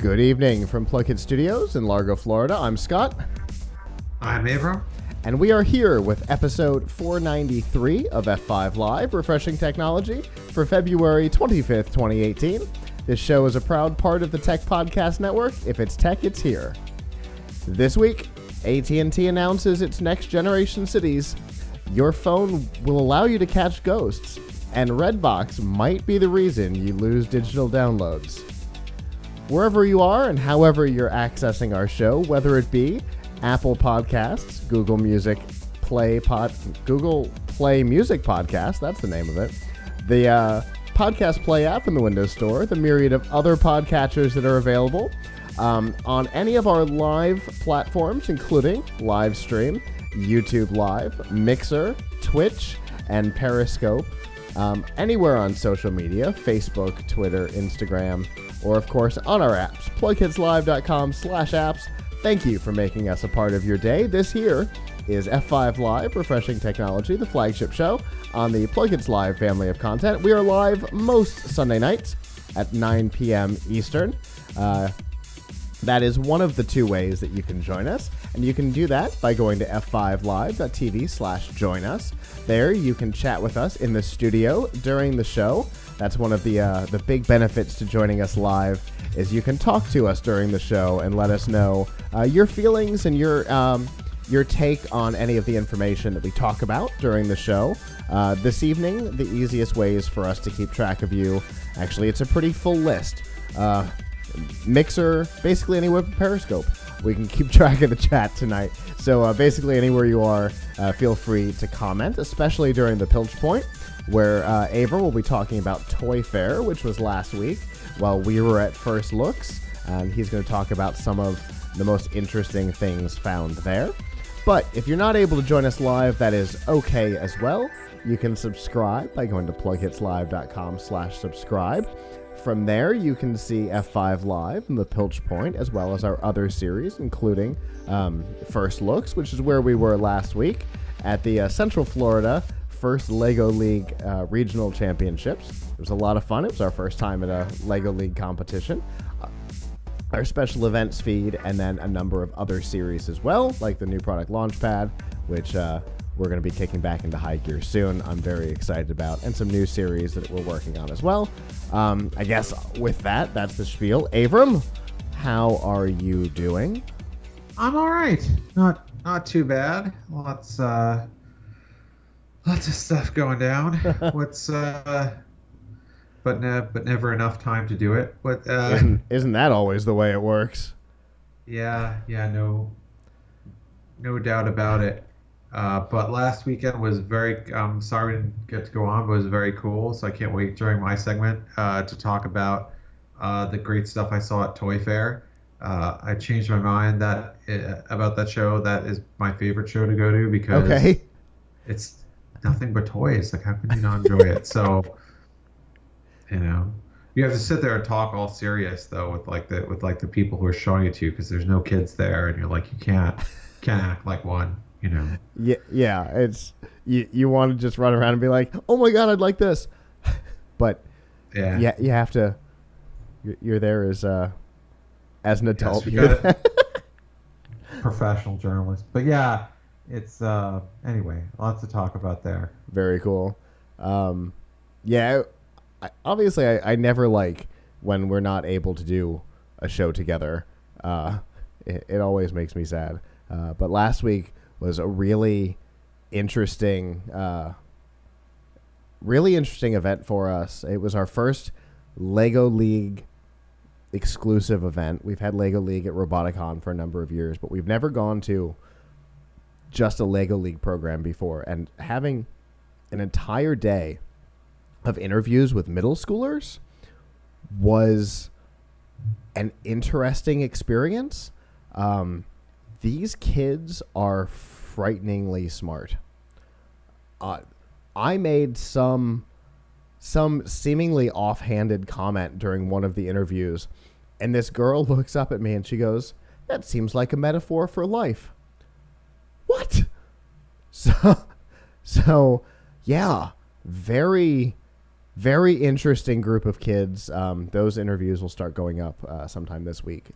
Good evening from PLUGHITZ Studios in Largo, Florida. I'm Scott. I'm Abram. And we are here with episode 493 of F5 Live, Refreshing Technology, for February 25th, 2018. This show is a proud part of the Tech Podcast Network. If it's tech, it's here. This week, at&t announces its next generation cities. Your phone will allow you to catch ghosts, and Redbox might be the reason you lose digital downloads. Wherever you are and however you're accessing our show, whether it be Apple Podcasts, Google Play Music Podcast, that's the name of it, the Podcast Play app in the Windows Store, the myriad of other podcatchers that are available, on any of our live platforms, including Livestream, YouTube Live, Mixer, Twitch, and Periscope, anywhere on social media, Facebook, Twitter, Instagram, or of course on our apps, PLUGHITZLive.com/apps. Thank you for making us a part of your day. This here is F5 Live, Refreshing Technology, the flagship show on the PLUGHITZ Live family of content. We are live most Sunday nights at 9 p.m. Eastern. That is one of the two ways that you can join us, and you can do that by going to f5live.tv/join us. There you can chat with us in the studio during the show. That's one of the big benefits to joining us live, is you can talk to us during the show and let us know your feelings and your take on any of the information that we talk about during the show. This evening, the easiest ways for us to keep track of you, actually, it's a pretty full list. Mixer, basically anywhere but Periscope. We can keep track of the chat tonight. So basically anywhere you are, feel free to comment, especially during the Pilch Point, where Ava will be talking about Toy Fair, which was last week, while we were at First Looks. He's going to talk about some of the most interesting things found there. But if you're not able to join us live, that is okay as well. You can subscribe by going to PLUGHITZLive.com/subscribe. From there, you can see F5 Live and the Pilch Point, as well as our other series, including First Looks, which is where we were last week at the Central Florida First Lego League Regional Championships. It was a lot of fun. It was our first time at a Lego League competition. Our special events feed, and then a number of other series as well, like the new product Launchpad, which we're going to be kicking back into high gear soon. I'm very excited about, and some new series that we're working on as well. I guess with that, that's the spiel. Abram, how are you doing? I'm all right. Not too bad. Lots of stuff going down. But never enough time to do it. But isn't that always the way it works? Yeah, no doubt about it. But last weekend was very, sorry we didn't get to go on, but it was very cool. So I can't wait during my segment to talk about the great stuff I saw at Toy Fair. I changed my mind about that show. That is my favorite show to go to because it's nothing but toys. Like, how can you not enjoy it? So, you have to sit there and talk all serious though with the people who are showing it to you, because there's no kids there, and you're like, you can't act like one. Yeah. It's you want to just run around and be like, oh my god, I'd like this, but yeah, you have to. You're there as an adult. Yes, professional journalist, but yeah, it's anyway, lots to talk about there. Very cool. Yeah, obviously, I never like when we're not able to do a show together. It always makes me sad. But last week was a really interesting event for us. It was our first Lego League exclusive event. We've had Lego League at Roboticon for a number of years, but we've never gone to just a Lego League program before. And having an entire day of interviews with middle schoolers was an interesting experience. These kids are frighteningly smart. I made some seemingly offhanded comment during one of the interviews, and this girl looks up at me and she goes, "That seems like a metaphor for life." What? So yeah, very very interesting group of kids. Those interviews will start going up sometime this week.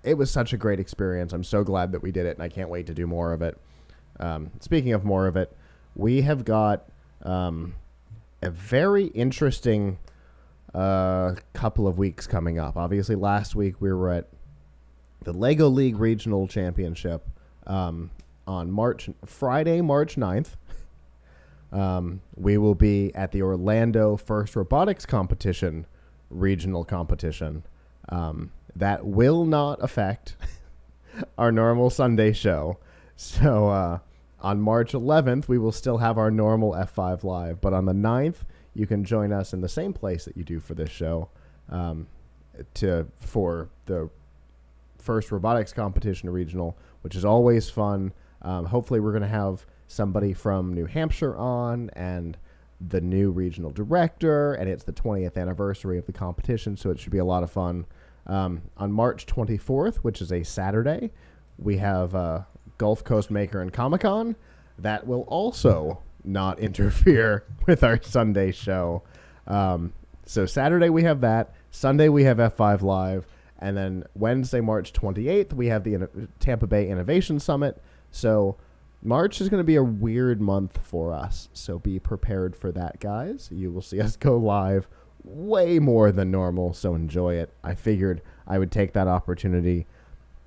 It was such a great experience. I'm so glad that we did it, and I can't wait to do more of it. Speaking of more of it, we have got a very interesting couple of weeks coming up. Obviously, last week we were at the Lego League Regional Championship on Friday, March 9th. We will be at the Orlando First Robotics Competition regional competition. That will not affect our normal Sunday show. So on March 11th, we will still have our normal F5 Live. But on the 9th, you can join us in the same place that you do for this show for the First Robotics Competition regional, which is always fun. Hopefully, we're going to have somebody from New Hampshire on and the new regional director, and it's the 20th anniversary of the competition, so it should be a lot of fun. On March 24th, which is a Saturday, we have Gulf Coast Maker and Comic-Con. That will also not interfere with our Sunday show. So Saturday we have that. Sunday we have F5 Live. And then Wednesday, March 28th, we have the Tampa Bay Innovation Summit. So March is going to be a weird month for us. So be prepared for that, guys. You will see us go live way more than normal, so enjoy it. I figured I would take that opportunity,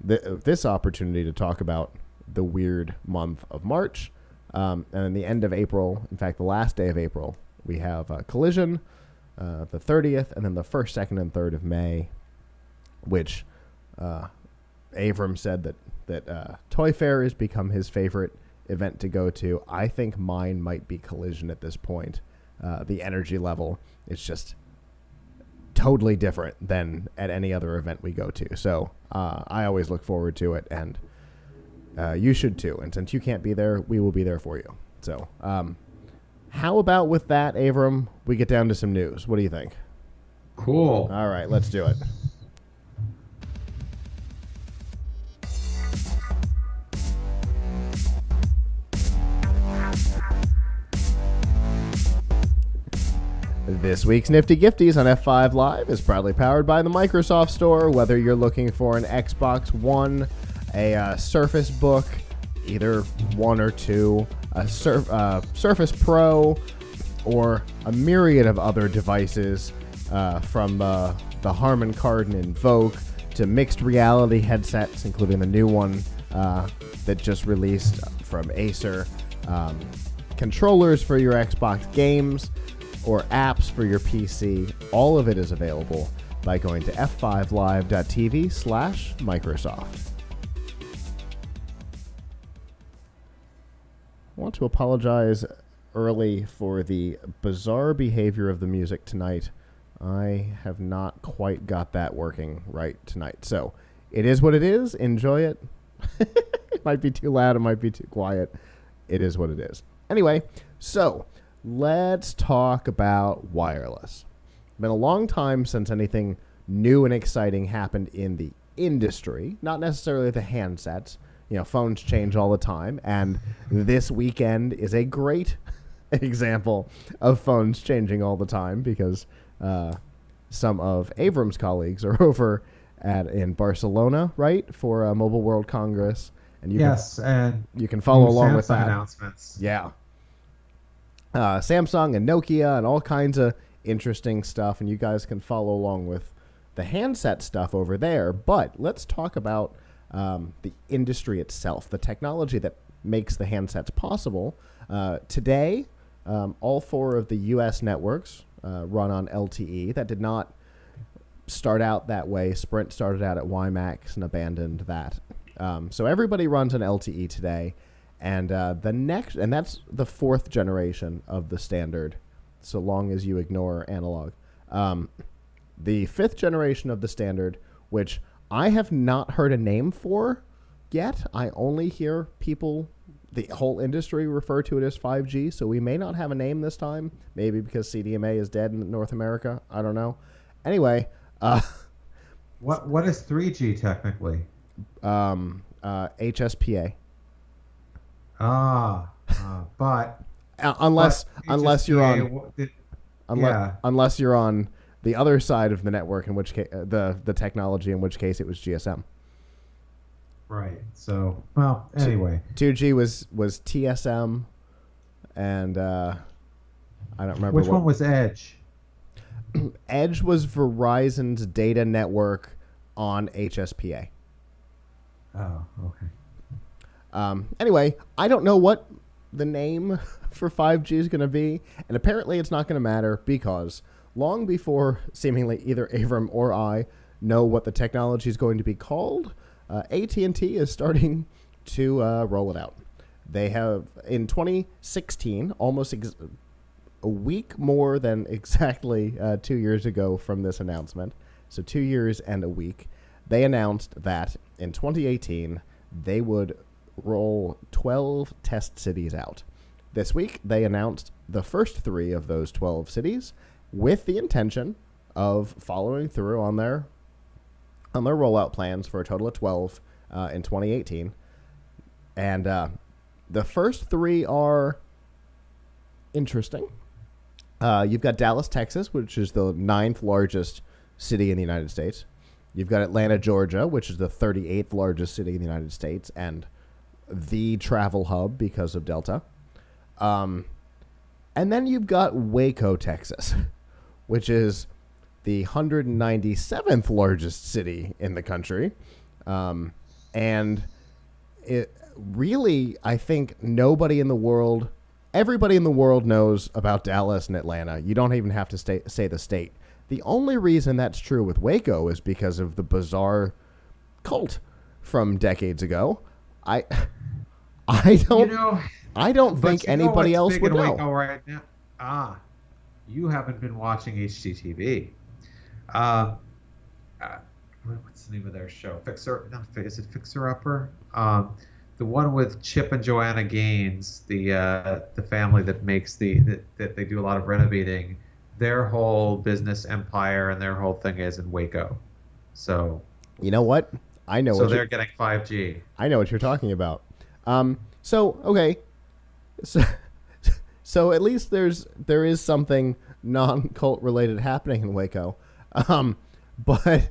this opportunity, to talk about the weird month of March. And then the end of April, in fact, the last day of April, we have Collision, the 30th, and then the 1st, 2nd, and 3rd of May, which Avram said that Toy Fair has become his favorite event to go to. I think mine might be Collision at this point. The energy level is just totally different than at any other event we go to. So I always look forward to it, and you should too. And since you can't be there, we will be there for you. So how about with that, Avram, we get down to some news. What do you think? Cool. All right, let's do it. This week's Nifty Gifties on F5 Live is proudly powered by the Microsoft Store. Whether you're looking for an Xbox One, a Surface Book, either one or two, a Surface Pro, or a myriad of other devices, from the Harman Kardon Invoke to mixed reality headsets, including the new one that just released from Acer, controllers for your Xbox games, or apps for your PC. All of it is available by going to f5live.tv/Microsoft. I want to apologize early for the bizarre behavior of the music tonight. I have not quite got that working right tonight. So it is what it is. Enjoy it. It might be too loud. It might be too quiet. It is what it is. Anyway, so let's talk about wireless. It's been a long time since anything new and exciting happened in the industry, not necessarily the handsets. You know, phones change all the time, and this weekend is a great example of phones changing all the time because some of Avram's colleagues are over in Barcelona, right, for Mobile World Congress, and and you can follow along with that. Announcements. Yeah. Samsung and Nokia and all kinds of interesting stuff, and you guys can follow along with the handset stuff over there. But let's talk about the industry itself, the technology that makes the handsets possible. Today, all 4 of the U.S. networks run on LTE. That did not start out that way. Sprint started out at WiMAX and abandoned that. So everybody runs on LTE today. And that's the 4th generation of the standard, so long as you ignore analog. The 5th generation of the standard, which I have not heard a name for yet. I only hear people, the whole industry, refer to it as 5G, so we may not have a name this time, maybe because CDMA is dead in North America. I don't know. Anyway. What is 3G technically? HSPA. But unless you're on. Yeah. unless you're on the other side of the network, in which case the technology, in which case it was GSM. Right. So, well, anyway. 2G was TSM, and I don't remember Which one was Edge? Edge was Verizon's data network on HSPA. Oh, okay. Anyway, I don't know what the name for 5G is going to be, and apparently it's not going to matter because long before seemingly either Avram or I know what the technology is going to be called, at&t is starting to roll it out. They have, in 2016, almost a week more than exactly 2 years ago from this announcement, so 2 years and a week, they announced that in 2018 they would roll 12 test cities out. This week, they announced the first 3 of those 12 cities with the intention of following through on their rollout plans for a total of 12 in 2018. And the first 3 are interesting. You've got Dallas, Texas, which is the 9th largest city in the United States. You've got Atlanta, Georgia, which is the 38th largest city in the United States and the travel hub because of Delta. And then you've got Waco, Texas, which is the 197th largest city in the country. And it really, I think everybody in the world knows about Dallas and Atlanta. You don't even have to say the state. The only reason that's true with Waco is because of the bizarre cult from decades ago. I don't think anybody else would know. Waco right now? You haven't been watching HGTV. What's the name of their show? Is it Fixer Upper? The one with Chip and Joanna Gaines, the family that makes that they do a lot of renovating. Their whole business empire and their whole thing is in Waco. So you know what? I know. So they're getting 5G. I know what you're talking about. Okay. So at least there is something non-cult related happening in Waco. But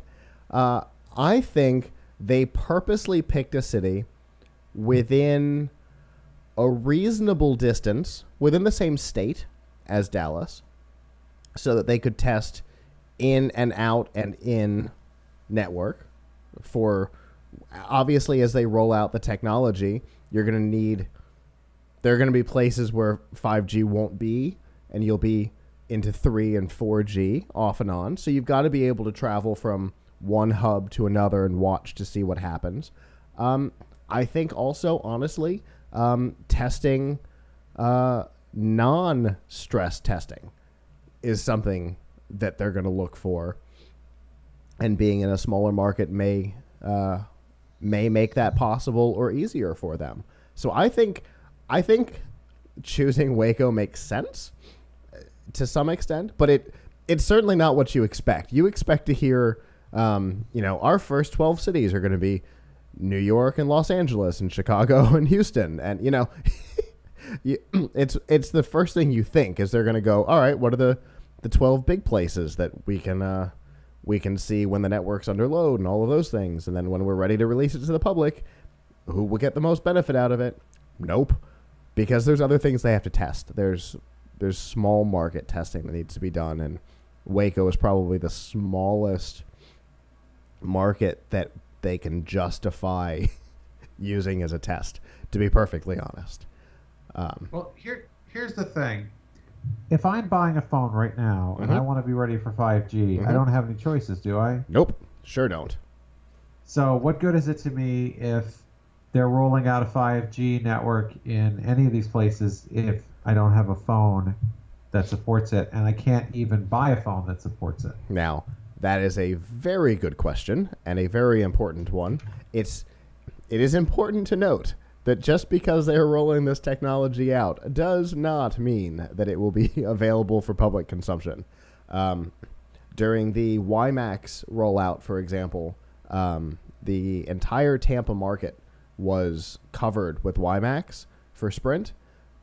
I think they purposely picked a city within a reasonable distance, within the same state as Dallas, so that they could test in and out and in network. For obviously, as they roll out the technology, there are going to be places where 5G won't be, and you'll be into 3 and 4G off and on. So you've got to be able to travel from one hub to another and watch to see what happens. I think also, honestly, testing, non-stress testing is something that they're going to look for, and being in a smaller market may make that possible or easier for them. So I think choosing Waco makes sense to some extent, but it's certainly not what you expect. You expect to hear, our first 12 cities are going to be New York and Los Angeles and Chicago and Houston, and it's the first thing you think is they're going to go, all right, what are the 12 big places that we can see when the network's under load and all of those things, and then when we're ready to release it to the public, who will get the most benefit out of it? Nope, because there's other things they have to test. There's small market testing that needs to be done, and Waco is probably the smallest market that they can justify using as a test, to be perfectly honest. Well, here's the thing. If I'm buying a phone right now and I want to be ready for 5G, I don't have any choices, do I? Nope, sure don't. So what good is it to me if they're rolling out a 5G network in any of these places if I don't have a phone that supports it, and I can't even buy a phone that supports it? Now, that is a very good question and a very important one. It is important to note that just because they're rolling this technology out does not mean that it will be available for public consumption. During the WiMAX rollout, for example, the entire Tampa market was covered with WiMAX for Sprint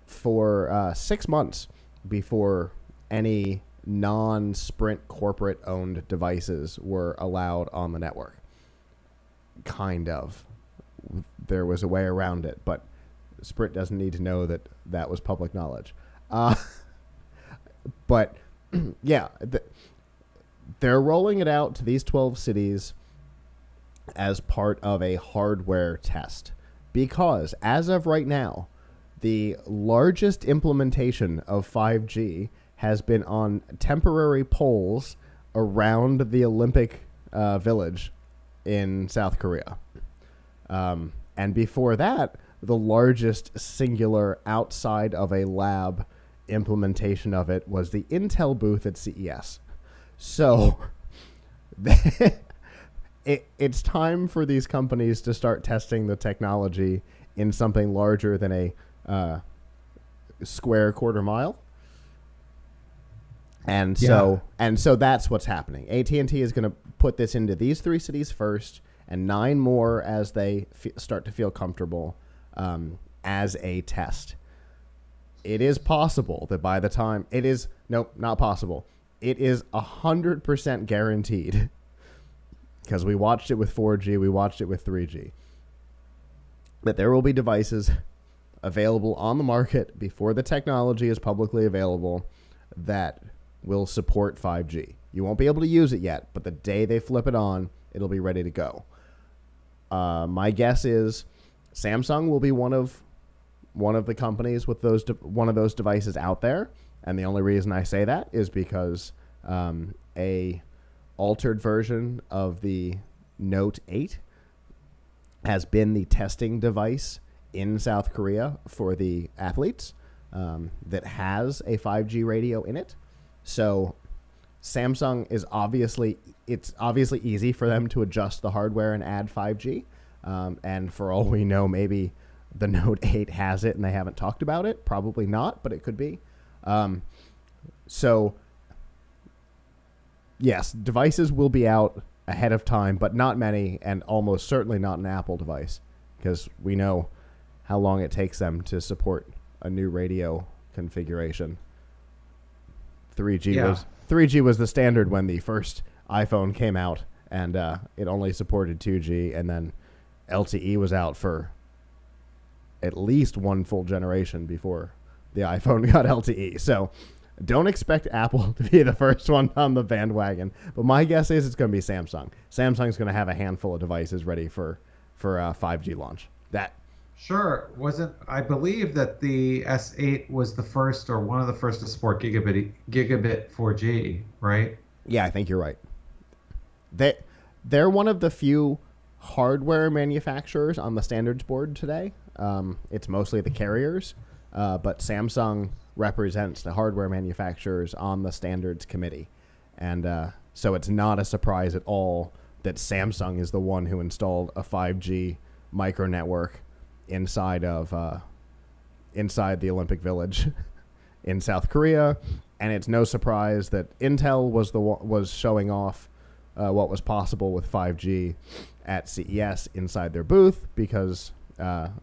for 6 months before any non-Sprint corporate-owned devices were allowed on the network. Kind of. There was a way around it, but Sprint doesn't need to know that that was public knowledge. But, yeah, they're rolling it out to these 12 cities as part of a hardware test. Because, as of right now, the largest implementation of 5G has been on temporary poles around the Olympic Village in South Korea. And before that, the largest singular outside of a lab implementation of it was the Intel booth at CES. So it's time for these companies to start testing the technology in something larger than a square quarter mile. And so that's what's happening. AT&T is going to put this into these 3 cities first, and 9 more as they start to feel comfortable as a test. It is possible that by the time not possible. It is 100% guaranteed, because we watched it with 4G, we watched it with 3G, that there will be devices available on the market before the technology is publicly available that will support 5G. You won't be able to use it yet, but the day they flip it on, it'll be ready to go. My guess is Samsung will be one of the companies with one of those devices out there, and the only reason I say that is because a altered version of the Note 8 has been the testing device in South Korea for the athletes that has a 5G radio in it. So Samsung is obviously easy for them to adjust the hardware and add 5G. And for all we know, maybe the Note 8 has it and they haven't talked about it. Probably not, but it could be. So yes, devices will be out ahead of time, but not many, and almost certainly not an Apple device, because we know how long it takes them to support a new radio configuration. 3G was the standard when the first iPhone came out, and it only supported 2G, and then LTE was out for at least one full generation before the iPhone got LTE. So don't expect Apple to be the first one on the bandwagon, but my guess is it's going to be Samsung. Samsung's going to have a handful of devices ready for 5G launch. Sure. I believe that the S8 was the first or one of the first to support gigabit 4G, right? Yeah, I think you're right. They're one of the few hardware manufacturers on the standards board today. It's mostly the carriers, but Samsung represents the hardware manufacturers on the standards committee. And so it's not a surprise at all that Samsung is the one who installed a 5G micro network inside the Olympic Village in South Korea, and it's no surprise that Intel was showing off what was possible with 5G at CES inside their booth, because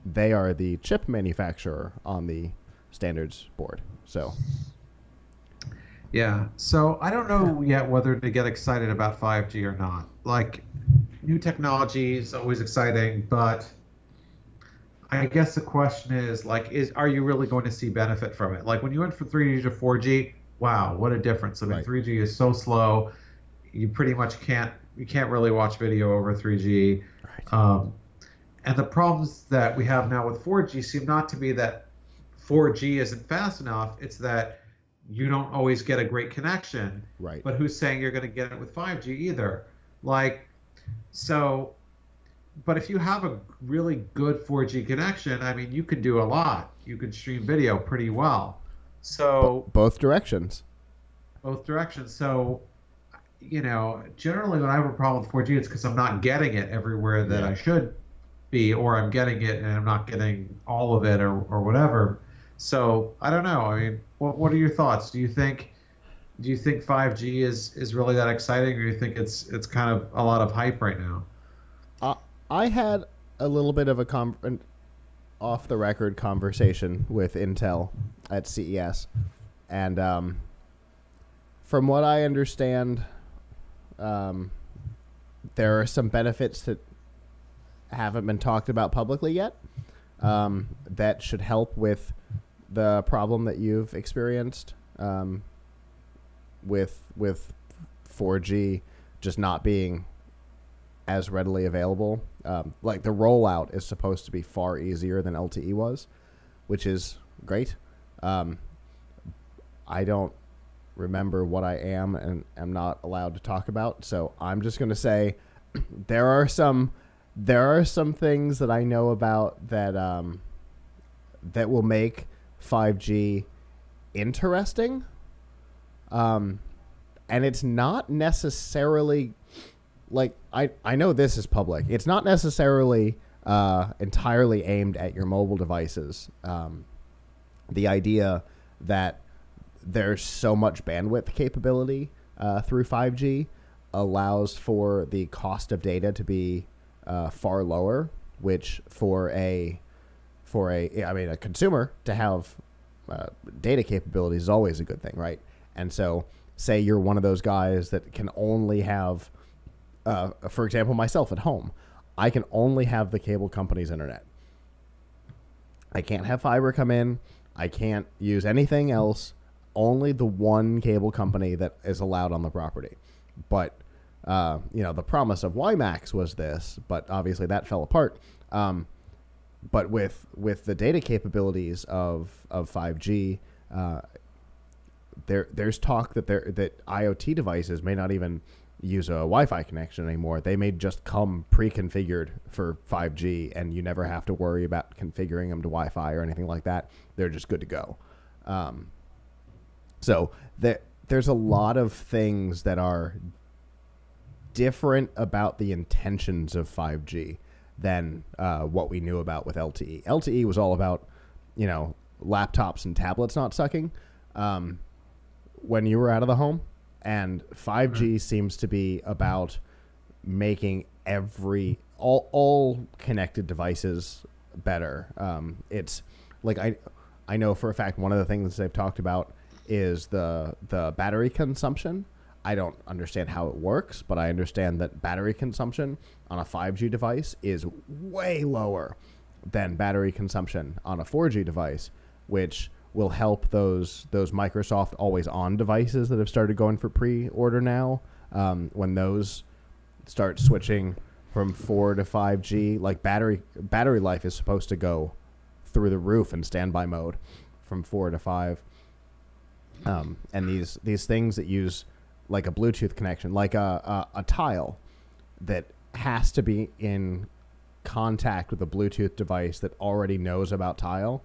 they are the chip manufacturer on the standards board. So yeah, so I don't know yet whether to get excited about 5G or not. Like, new technology is always exciting, but I guess the question is, are you really going to see benefit from it? Like, when you went from 3G to 4G, wow, what a difference. I mean, right. 3G is so slow, you pretty much can't really watch video over 3G. Right. And the problems that we have now with 4G seem not to be that 4G isn't fast enough, it's that you don't always get a great connection. Right. But who's saying you're going to get it with 5G either? But if you have a really good 4G connection, I mean, you can do a lot. You can stream video pretty well. So both directions. So, generally when I have a problem with 4G, it's because I'm not getting it everywhere that I should be, or I'm getting it and I'm not getting all of it, or whatever. So I don't know. I mean, what are your thoughts? Do you think 5G is really that exciting, or do you think it's kind of a lot of hype right now? I had a little bit of an off-the-record conversation with Intel at CES, and from what I understand, there are some benefits that haven't been talked about publicly yet, that should help with the problem that you've experienced, with 4G just not being as readily available. Like the rollout is supposed to be far easier than LTE was, which is great. I don't remember what I am and am not allowed to talk about, so I'm just going to say there are some things that I know about that that will make 5G interesting. And it's not necessarily like I know this is public. It's not necessarily entirely aimed at your mobile devices. The idea that there's so much bandwidth capability through 5G allows for the cost of data to be far lower, which for a consumer to have data capabilities is always a good thing, right? And so say you're one of those guys that can only have, for example, myself at home, I can only have the cable company's internet. I can't have fiber come in. I can't use anything else. Only the one cable company that is allowed on the property. But, the promise of WiMAX was this, but obviously that fell apart. But with the data capabilities of 5G, there's talk that IoT devices may not even use a Wi-Fi connection anymore. They may just come pre-configured for 5G, and you never have to worry about configuring them to Wi-Fi or anything like that. They're just good to go. So there's a lot of things that are different about the intentions of 5G than what we knew about with LTE. LTE was all about, laptops and tablets not sucking when you were out of the home. And 5G seems to be about making all connected devices better. It's like I know for a fact one of the things they've talked about is the battery consumption. I don't understand how it works, but I understand that battery consumption on a 5G device is way lower than battery consumption on a 4G device, which will help those Microsoft always-on devices that have started going for pre-order now. When those start switching from 4 to 5G, like battery life is supposed to go through the roof in standby mode from 4 to 5. And these things that use like a Bluetooth connection, like a tile that has to be in contact with a Bluetooth device that already knows about tile,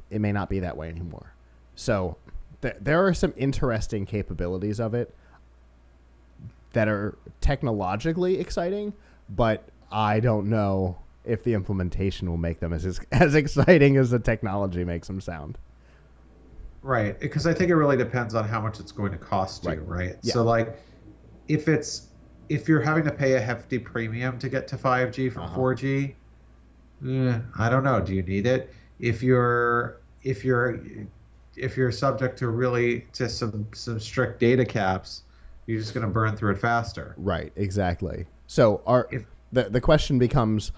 it may not be that way anymore. So there are some interesting capabilities of it that are technologically exciting, but I don't know if the implementation will make them as exciting as the technology makes them sound. Right, because I think it really depends on how much it's going to cost you, right? Yeah. So like if you're having to pay a hefty premium to get to 5G from 4G, I don't know. Do you need it? If you're subject to some strict data caps, you're just going to burn through it faster. Right, exactly. So the question becomes,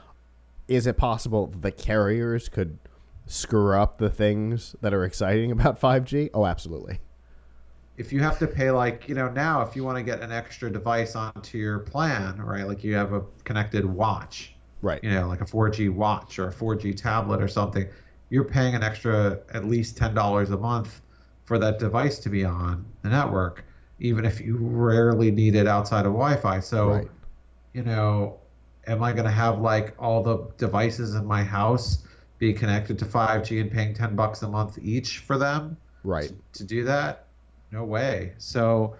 is it possible that the carriers could screw up the things that are exciting about 5G? Oh, absolutely. If you have to pay now, if you want to get an extra device onto your plan, right? Like you have a connected watch, right? Like a 4G watch or a 4G tablet or something, you're paying an extra at least $10 a month for that device to be on the network, even if you rarely need it outside of Wi-Fi. So, right. Am I going to have like all the devices in my house be connected to 5G and paying $10 a month each for them? Right. To do that? No way. So,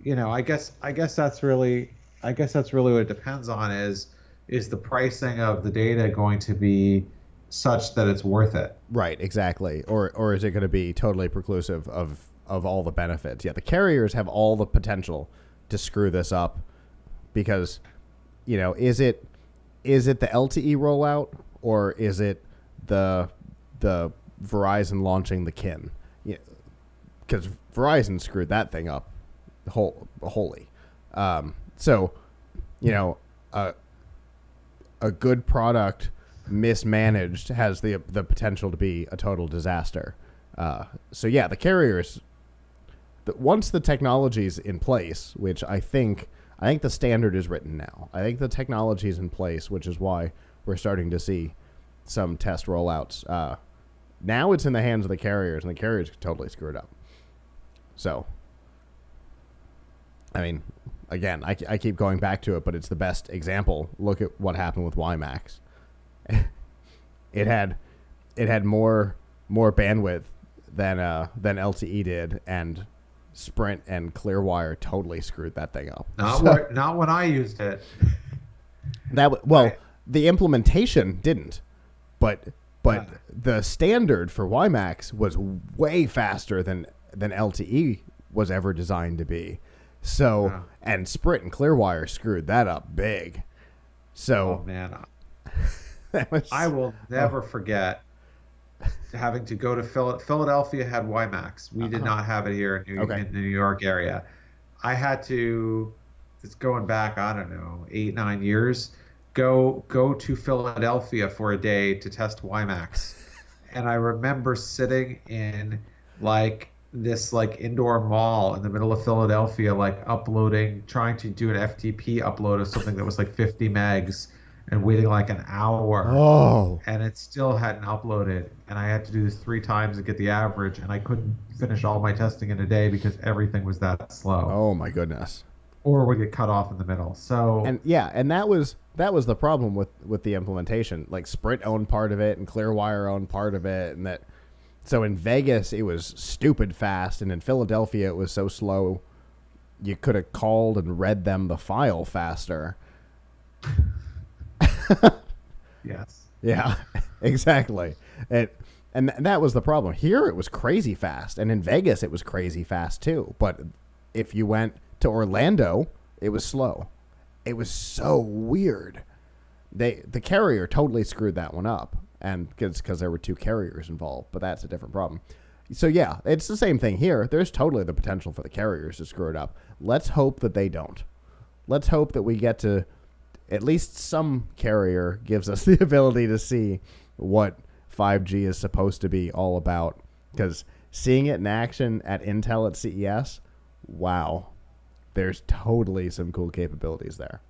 I guess that's really what it depends on is the pricing of the data going to be such that it's worth it? Right, exactly. Or is it going to be totally preclusive of all the benefits? Yeah, the carriers have all the potential to screw this up because, is it the LTE rollout or is it the Verizon launching the KIN? Because Verizon screwed that thing up wholly. So, you know, a good product mismanaged has the potential to be a total disaster. So yeah, the carriers. Once the technology's in place, which I think the standard is written now. I think the technology is in place, which is why we're starting to see some test rollouts. Now it's in the hands of the carriers, and the carriers can totally screw it up. So, I mean, again, I keep going back to it, but it's the best example. Look at what happened with WiMAX. It had more bandwidth than LTE did, and Sprint and Clearwire totally screwed that thing up. Not when I used it. The implementation didn't, but the standard for WiMAX was way faster than LTE was ever designed to be. So, and Sprint and Clearwire screwed that up big. So, oh man, I will never forget having to go to Philadelphia. Had WiMAX. We did not have it here in the New York area. I had to. It's going back, I don't know, 8-9 years. Go to Philadelphia for a day to test WiMAX, and I remember sitting in this indoor mall in the middle of Philadelphia, trying to do an FTP upload of something that was 50 megs, and waiting an hour. Oh. And it still hadn't uploaded, and I had to do this 3 times to get the average, and I couldn't finish all my testing in a day because everything was that slow. Oh my goodness. Or would get cut off in the middle. So and that was the problem with the implementation. Sprint owned part of it, and Clearwire owned part of it, and that. So in Vegas it was stupid fast, and in Philadelphia it was so slow you could have called and read them the file faster. Yes. Yeah, exactly. And that was the problem. Here it was crazy fast, and in Vegas it was crazy fast too. But if you went to Orlando, it was slow. It was so weird. The carrier totally screwed that one up, and because there were 2 carriers involved. But that's a different problem. So yeah, it's the same thing here. There's totally the potential for the carriers to screw it up. Let's hope that they don't. Let's hope that we get to at least some carrier gives us the ability to see what 5G is supposed to be all about. Because seeing it in action at Intel at CES, wow, there's totally some cool capabilities there.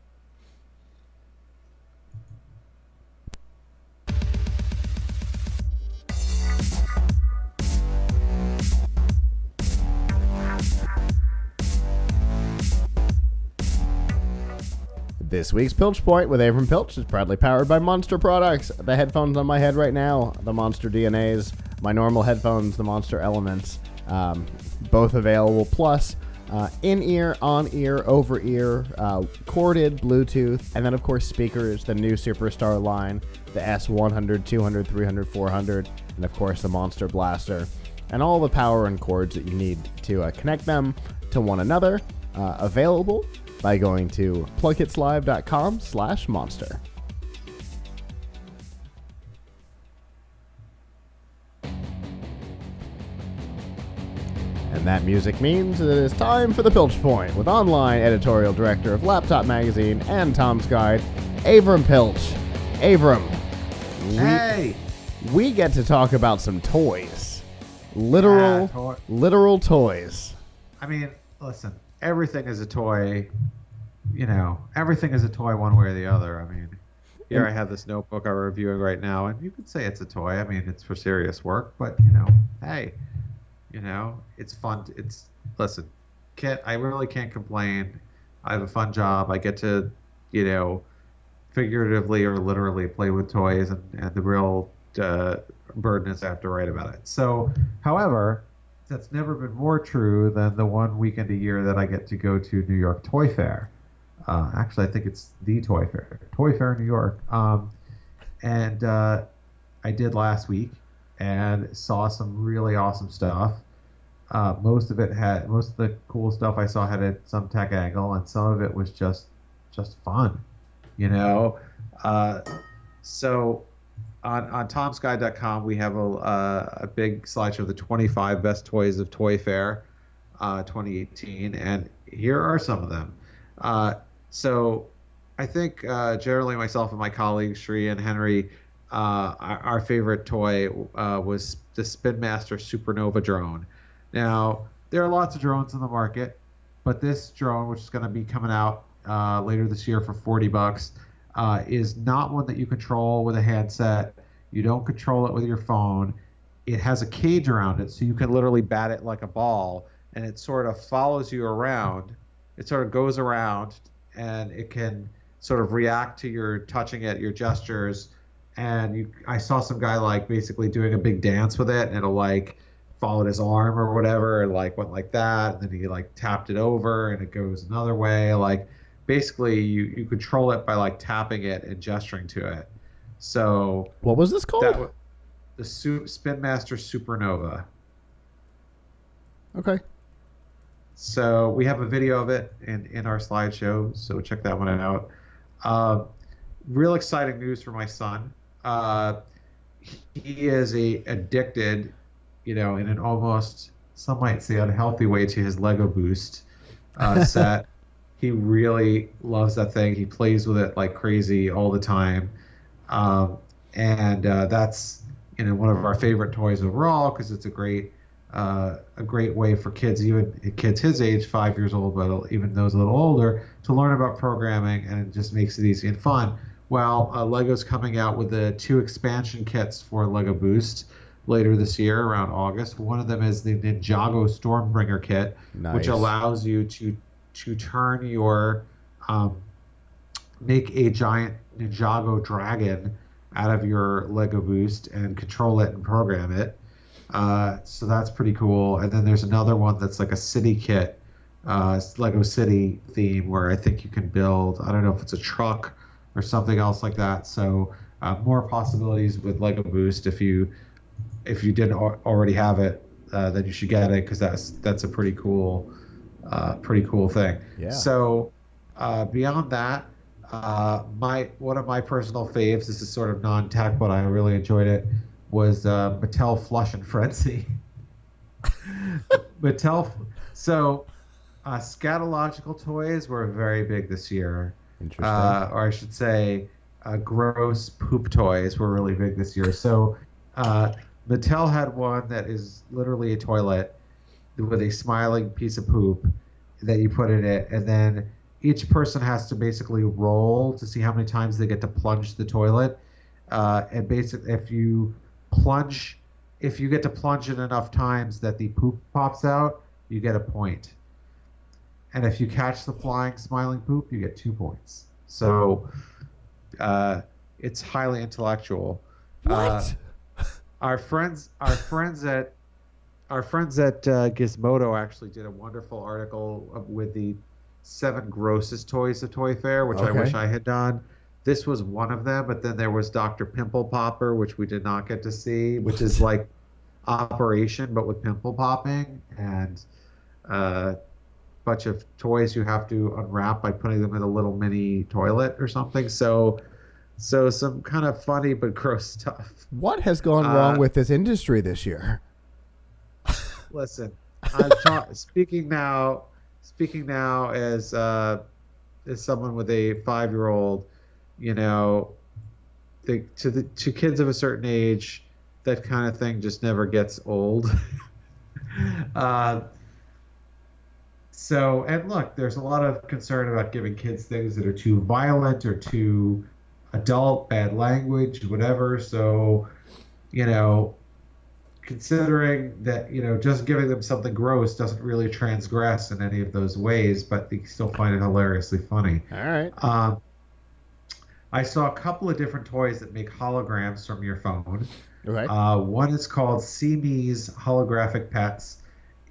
This week's Pilch Point with Avram Pilch is proudly powered by Monster Products. The headphones on my head right now, the Monster DNAs. My normal headphones, the Monster Elements. Both available. Plus, in-ear, on-ear, over-ear, corded, Bluetooth, and then, of course, speakers, the new Superstar line, the S100, 200, 300, 400, and, of course, the Monster Blaster. And all the power and cords that you need to connect them to one another. Available by going to PLUGHITZLive.com/monster. And that music means that it is time for the Pilch Point with online editorial director of Laptop Magazine and Tom's Guide, Avram Pilch. Avram, we get to talk about some toys. Literal toys. I mean, listen, everything is a toy. Everything is a toy one way or the other. I mean, here I have this notebook I'm reviewing right now, and you could say it's a toy. I mean, it's for serious work, but, hey, it's fun. Listen, I really can't complain. I have a fun job. I get to, figuratively or literally play with toys, and the real burden is I have to write about it. So, however, that's never been more true than the one weekend a year that I get to go to New York Toy Fair. Actually, I think it's the Toy Fair in New York. And I did last week and saw some really awesome stuff. Most of the cool stuff I saw had some tech angle, and some of it was just fun, So on tomsguide.com, we have a big slideshow of the 25 best toys of Toy Fair 2018, and here are some of them. Uh, so I think generally myself and my colleagues, Sri and Henry, our favorite toy was the Spin Master Supernova drone. Now, there are lots of drones in the market, but this drone, which is going to be coming out later this year for $40, is not one that you control with a handset. You don't control it with your phone. It has a cage around it, so you can literally bat it like a ball, and it sort of follows you around. It sort of goes around, and it can sort of react to your touching it, your gestures. And I saw some guy like basically doing a big dance with it, and it'll like followed his arm or whatever, and like went like that, and then he like tapped it over, and it goes another way. Like basically, you control it by like tapping it and gesturing to it. So What was this called? The Spin Master Supernova. Okay. So we have a video of it in our slideshow, so check that one out. Uh, Real exciting news for my son. He is addicted, in an almost, some might say, unhealthy way to his Lego Boost set. He really loves that thing. He plays with it like crazy all the time. And that's one of our favorite toys overall because it's a great way for kids, even kids his age, 5 years old, but even those a little older, to learn about programming, and it just makes it easy and fun. Well, Lego's coming out with the 2 expansion kits for Lego Boost later this year, around August. One of them is the Ninjago Stormbringer kit, which allows you to turn your make a giant Ninjago dragon out of your Lego Boost and control it and program it. So that's pretty cool. And then there's another one that's like a city kit, Lego City theme, where I think you can build, I don't know if it's a truck or something else like that. So more possibilities with Lego Boost. If you didn't already have it, then you should get it because that's a pretty cool thing. Yeah. So beyond that, one of my personal faves, this is sort of non-tech, but I really enjoyed it, was Mattel Flush and Frenzy. So scatological toys were very big this year. Interesting. Or I should say, gross poop toys were really big this year. So Mattel had one that is literally a toilet with a smiling piece of poop that you put in it, and then each person has to basically roll to see how many times they get to plunge the toilet. And basically, if you get to plunge it enough times that the poop pops out, you get a point. And if you catch the flying, smiling poop, you get 2 points. So it's highly intellectual. What? Our friends at Gizmodo actually did a wonderful article with the 7 grossest toys of Toy Fair, which I wish I had done. This was one of them, but then there was Dr. Pimple Popper, which we did not get to see, which is like Operation, but with pimple popping, and a bunch of toys you have to unwrap by putting them in a little mini toilet or something. So some kind of funny but gross stuff. What has gone wrong with this industry this year? Listen, speaking now as someone with a 5-year-old, to kids of a certain age, that kind of thing just never gets old. And look, there's a lot of concern about giving kids things that are too violent or too adult, bad language, whatever. So, considering that, just giving them something gross doesn't really transgress in any of those ways, but they still find it hilariously funny. All right. I saw a couple of different toys that make holograms from your phone. Okay. One is called CMe's Holographic Pets.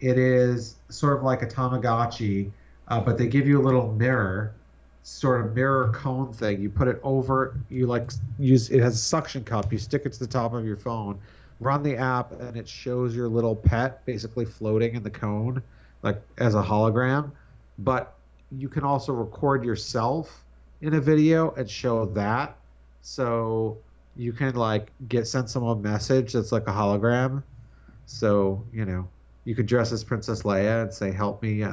It is sort of like a Tamagotchi, but they give you a little mirror, sort of mirror cone thing. You put it over, it has a suction cup. You stick it to the top of your phone, run the app, and it shows your little pet basically floating in the cone, like as a hologram. But you can also record yourself in a video and show that. So you can send someone a message that's like a hologram. So, you could dress as Princess Leia and say, help me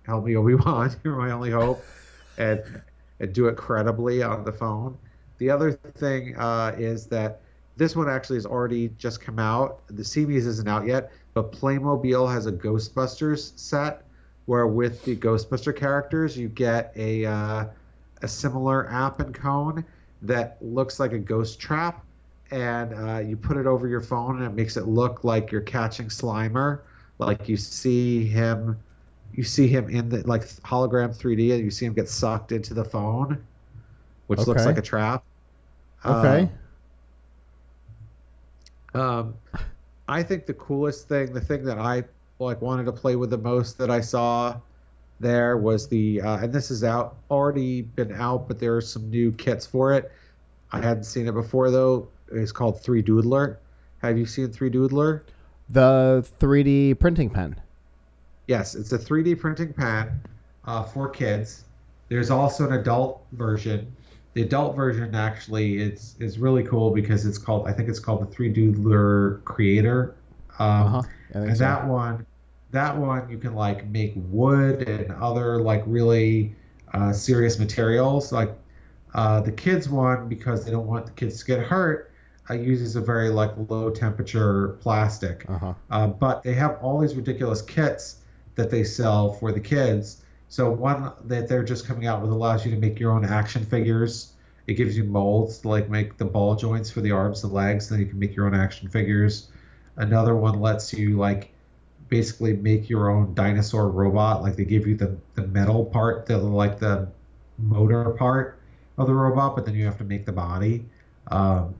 help me, Obi-Wan. You're my only hope, and do it credibly on the phone. The other thing is that this one actually has already just come out. The Seabees isn't out yet, but Playmobil has a Ghostbusters set where with the Ghostbuster characters you get a similar app and cone that looks like a ghost trap, and you put it over your phone and it makes it look like you're catching Slimer, like you see him in the like hologram 3D, and you see him get sucked into the phone, which looks Okay. like a trap. Okay. Um, um, I think the coolest thing, the thing that I like wanted to play with the most that I saw there was and this is out already been out, but there are some new kits for it. I hadn't seen it before though. It's called 3Doodler. Have you seen 3Doodler? The 3D printing pen. Yes, it's a 3D printing pen for kids. There's also an adult version. The adult version actually is really cool because I think it's called the 3Doodler Creator. Uh Um, huh. I think and so. that one you can like make wood and other like really serious materials. Like the kids one, because they don't want the kids to get hurt, uses a very like low temperature plastic. Uh huh. But they have all these ridiculous kits that they sell for the kids. So one that they're just coming out with allows you to make your own action figures. It gives you molds to like make the ball joints for the arms and legs, and then you can make your own action figures. Another one lets you like basically make your own dinosaur robot. Like they give you the metal part, like the motor part of the robot, but then you have to make the body. Um,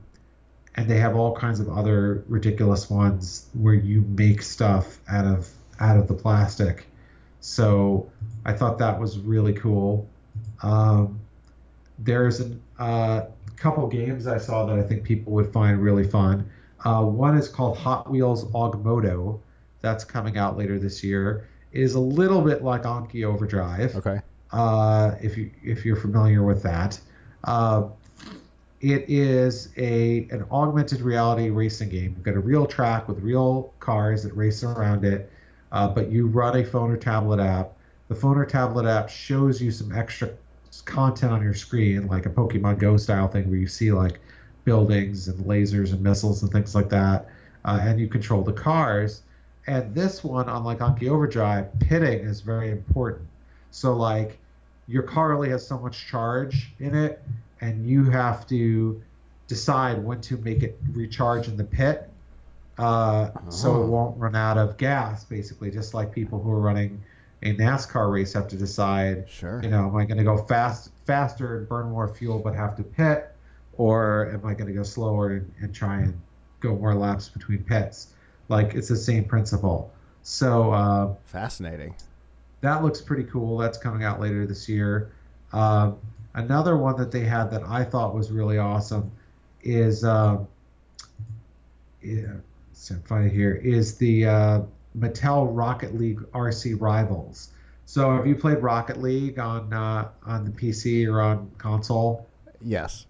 and they have all kinds of other ridiculous ones where you make stuff out of the plastic. So I thought that was really cool. Um, there's a couple games I saw that I think people would find really fun. One is called Hot Wheels Augmoto. That's coming out later this year. It is a little bit like Anki Overdrive, Okay. if you're familiar with that. Uh, it is an augmented reality racing game. You've got a real track with real cars that race around it, but you run a phone or tablet app. The phone or tablet app shows you some extra content on your screen, like a Pokemon Go style thing where you see like buildings and lasers and missiles and things like that, and you control the cars. And this one, unlike Anki Overdrive, pitting is very important. So like your car only has so much charge in it, and you have to decide when to make it recharge in the pit, so it Oh, won't run out of gas, basically, just like people who are running a NASCAR race have to decide, sure. am I going to go faster and burn more fuel but have to pit, or am I going to go slower and try and go more laps between pits? Like it's the same principle. So Fascinating. that looks pretty cool. That's coming out later this year. Um, Another one that they had that I thought was really awesome is yeah, so funny here is the Mattel Rocket League RC Rivals. So have you played Rocket League on the PC or on console? Yes.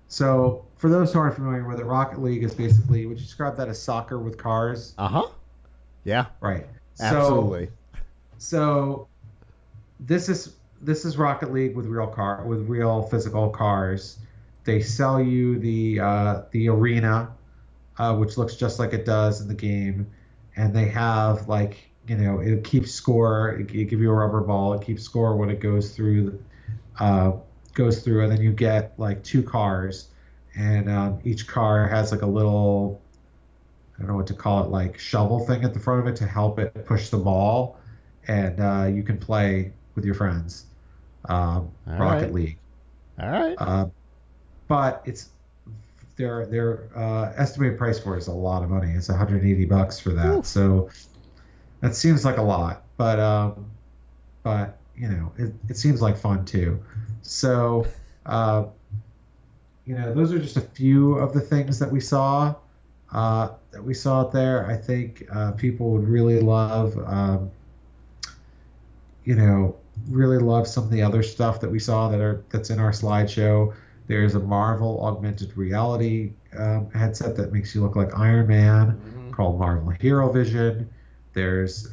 So for those who aren't familiar with it, Rocket League is basically, would you describe that as soccer with cars? Uh huh. Yeah. Right. So Absolutely. so this is Rocket League with real physical cars. They sell you the arena, which looks just like it does in the game, and they have like it keeps score. It give you a rubber ball. It keeps score when it uh, goes through, and then you get like two cars, and each car has like a little, I don't know what to call it, like shovel thing at the front of it to help it push the ball, and you can play with your friends. All Rocket right. League. All right. Uh, but it's their estimated price for it is a lot of money. It's $180 for that. Oof. So that seems like a lot, but it seems like fun too. So uh, those are just a few of the things that we saw out there. I think people would really love you know, really love some of the other stuff that we saw that's in our slideshow. There's a Marvel augmented reality headset that makes you look like Iron Man Mhm. called Marvel Hero Vision. There's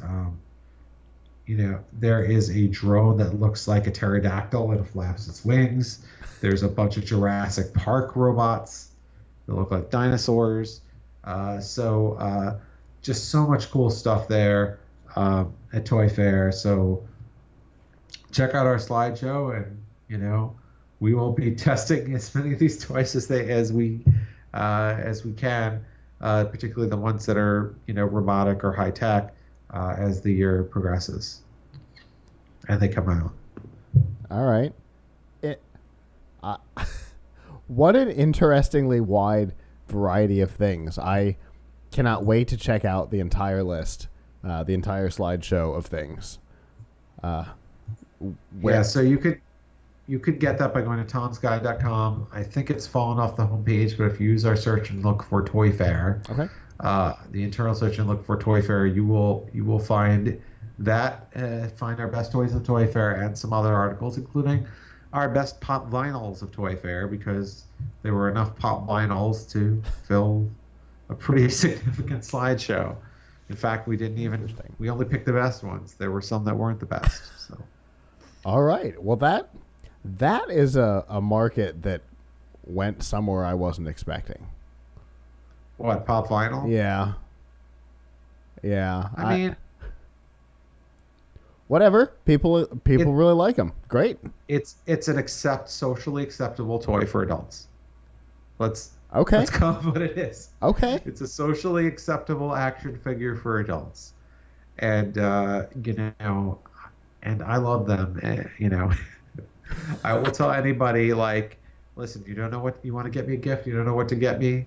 there is a drone that looks like a pterodactyl and flaps its wings. There's a bunch of Jurassic Park robots that look like dinosaurs. Just so much cool stuff there at Toy Fair. So check out our slideshow, and we will be testing as many of these toys as we can, particularly the ones that are robotic or high tech, as the year progresses and they come out. All right. What an interestingly wide variety of things. I cannot wait to check out the entire list, the entire slideshow of things. So you could get that by going to tomsguide.com. I think it's fallen off the homepage, but if you use our search and look for Toy Fair, okay, the internal search and look for Toy Fair, you will find that, find our best toys of Toy Fair and some other articles, including our best pop vinyls of Toy Fair, because there were enough pop vinyls to fill a pretty significant slideshow. In fact, we only picked the best ones. There were some that weren't the best. So, all right. Well, that is a market that went somewhere I wasn't expecting. What, pop vinyl? Yeah. I mean, whatever. People really like them. Great. It's an socially acceptable toy for adults. Let's call it what it is. Okay. It's a socially acceptable action figure for adults, and and I love them. I will tell anybody, like, listen, you don't know what you want to get me a gift. You don't know what to get me.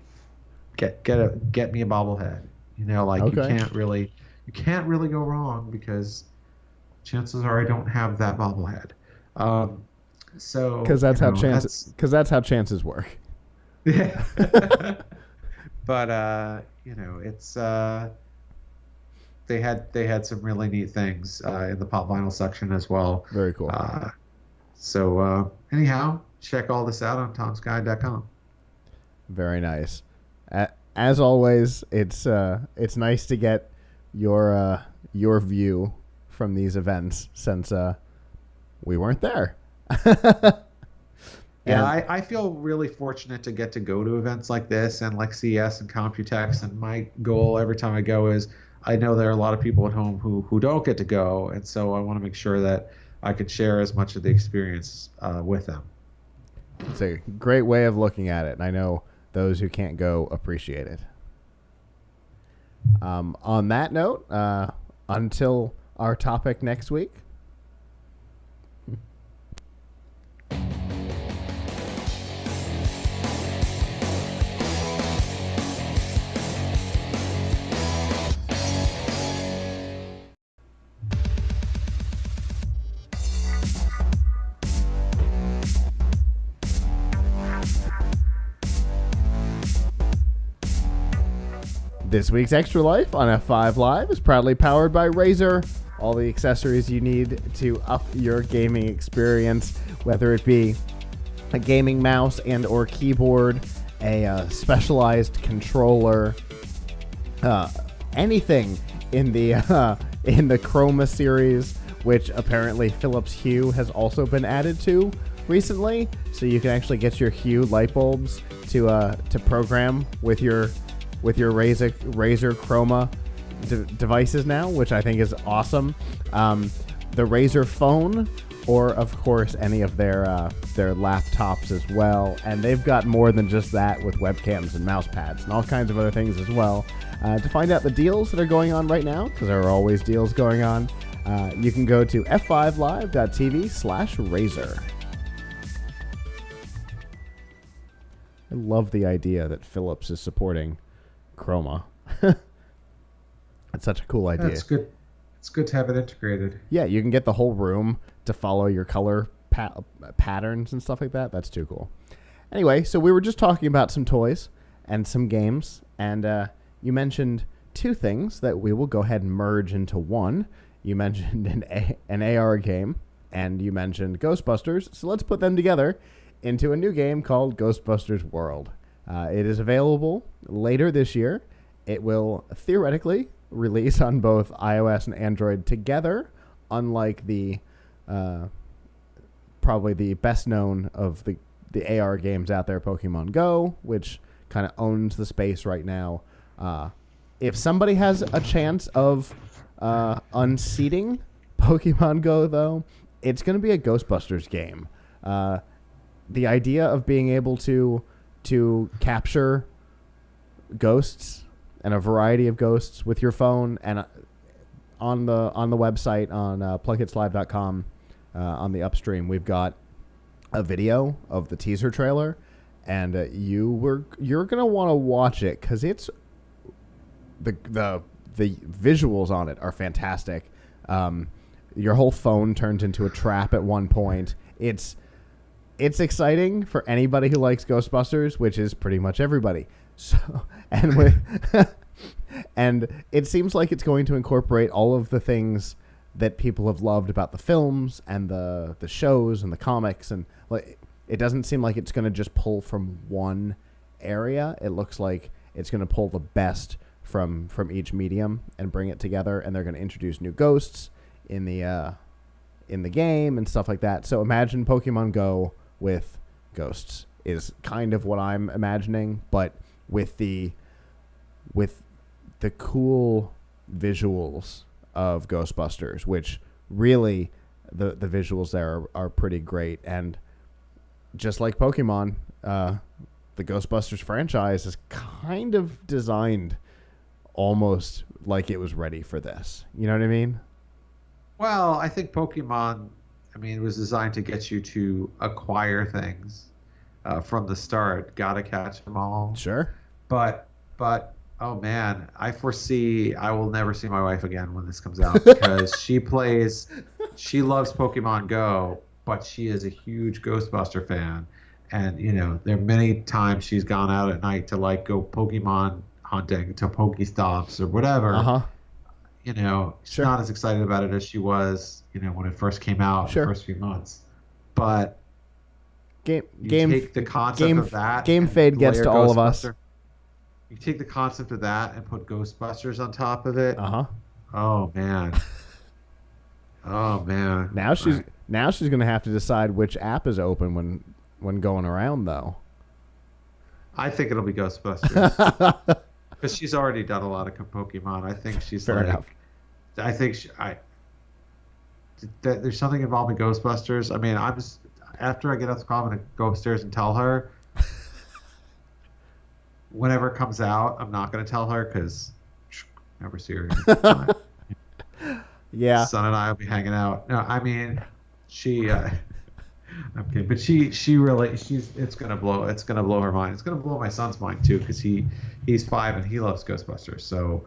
Get me a bobblehead. You can't really go wrong, because chances are I don't have that bobblehead. Because that's how chances work. Yeah. But it's they had some really neat things in the pop vinyl section as well. Very cool. Anyhow, check all this out on tomsguide.com. Very nice. As always, it's nice to get your view from these events, since we weren't there. Yeah, I feel really fortunate to get to go to events like this and like CES and Computex, and my goal every time I go is, I know there are a lot of people at home who don't get to go, and so I want to make sure that I could share as much of the experience with them. It's a great way of looking at it, and I know those who can't go appreciate it. On that note, until our topic next week. This week's Extra Life on F5 Live is proudly powered by Razer. All the accessories you need to up your gaming experience, whether it be a gaming mouse and or keyboard, a specialized controller, anything in the Chroma series, which apparently Philips Hue has also been added to recently, so you can actually get your Hue light bulbs to program with your Razer Chroma devices now, which I think is awesome. The Razer phone, or of course any of their laptops as well, and they've got more than just that with webcams and mouse pads and all kinds of other things as well. To find out the deals that are going on right now, because there are always deals going on, you can go to f5live.tv/Razer. I love the idea that Philips is supporting Chroma. It's such a cool idea. That's good. It's good to have it integrated. Yeah, you can get the whole room to follow your color patterns and stuff like that. That's too cool. Anyway, so we were just talking about some toys and some games, and you mentioned two things that we will go ahead and merge into one. You mentioned an AR game, and you mentioned Ghostbusters, so let's put them together into a new game called Ghostbusters World. It is available later this year. It will theoretically release on both iOS and Android together unlike the probably the best known of the AR games out there, Pokemon Go, which kind of owns the space right now. If somebody has a chance of unseating Pokemon Go, though, it's going to be a Ghostbusters game. The idea of being able to capture ghosts and a variety of ghosts with your phone and on the website on PLUGHITZlive.com on the upstream, we've got a video of the teaser trailer, and you're gonna want to watch it because it's the visuals on it are fantastic. Your whole phone turns into a trap at one point. It's exciting for anybody who likes Ghostbusters, which is pretty much everybody. So and it seems like it's going to incorporate all of the things that people have loved about the films and the shows and the comics, and like it doesn't seem like it's going to just pull from one area. It looks like it's going to pull the best from each medium and bring it together, and they're going to introduce new ghosts in the game and stuff like that. So imagine Pokemon Go with ghosts is kind of what I'm imagining, but with the cool visuals of Ghostbusters, which really the visuals there are pretty great. And just like Pokemon, the Ghostbusters franchise is kind of designed almost like it was ready for this. You know what I mean? Well, I think Pokemon, it was designed to get you to acquire things from the start. Gotta catch them all. Sure. But oh man, I foresee I will never see my wife again when this comes out because she loves Pokemon Go, but she is a huge Ghostbuster fan. And, there are many times she's gone out at night to go Pokemon hunting to Pokestops or whatever. Uh-huh. She's Sure. not as excited about it as she was, when it first came out Sure. the first few months. But Game take the concept of that. Game and fade gets layer to all of us. Ghostbuster. You take the concept of that and put Ghostbusters on top of it. Uh-huh. Oh man. Oh man. Now she's going to have to decide which app is open when going around, though. I think it'll be Ghostbusters because she's already done a lot of Pokemon. I think she's Fair enough. I think there's something involving Ghostbusters. I'm just after I get off the call, I'm gonna go upstairs and tell her. Whenever it comes out, I'm not gonna tell her because never see her again. Yeah. Son and I will be hanging out. No, she. I'm kidding, but she really it's gonna blow her mind. It's gonna blow my son's mind too because he's 5 and he loves Ghostbusters. So,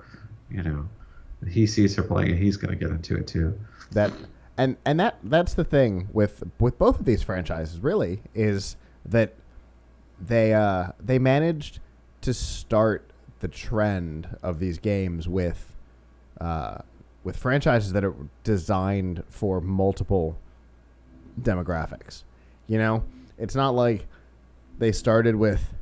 he sees her playing it, he's gonna get into it too. That's the thing with both of these franchises really is that they managed to start the trend of these games with franchises that are designed for multiple demographics. It's not like they started with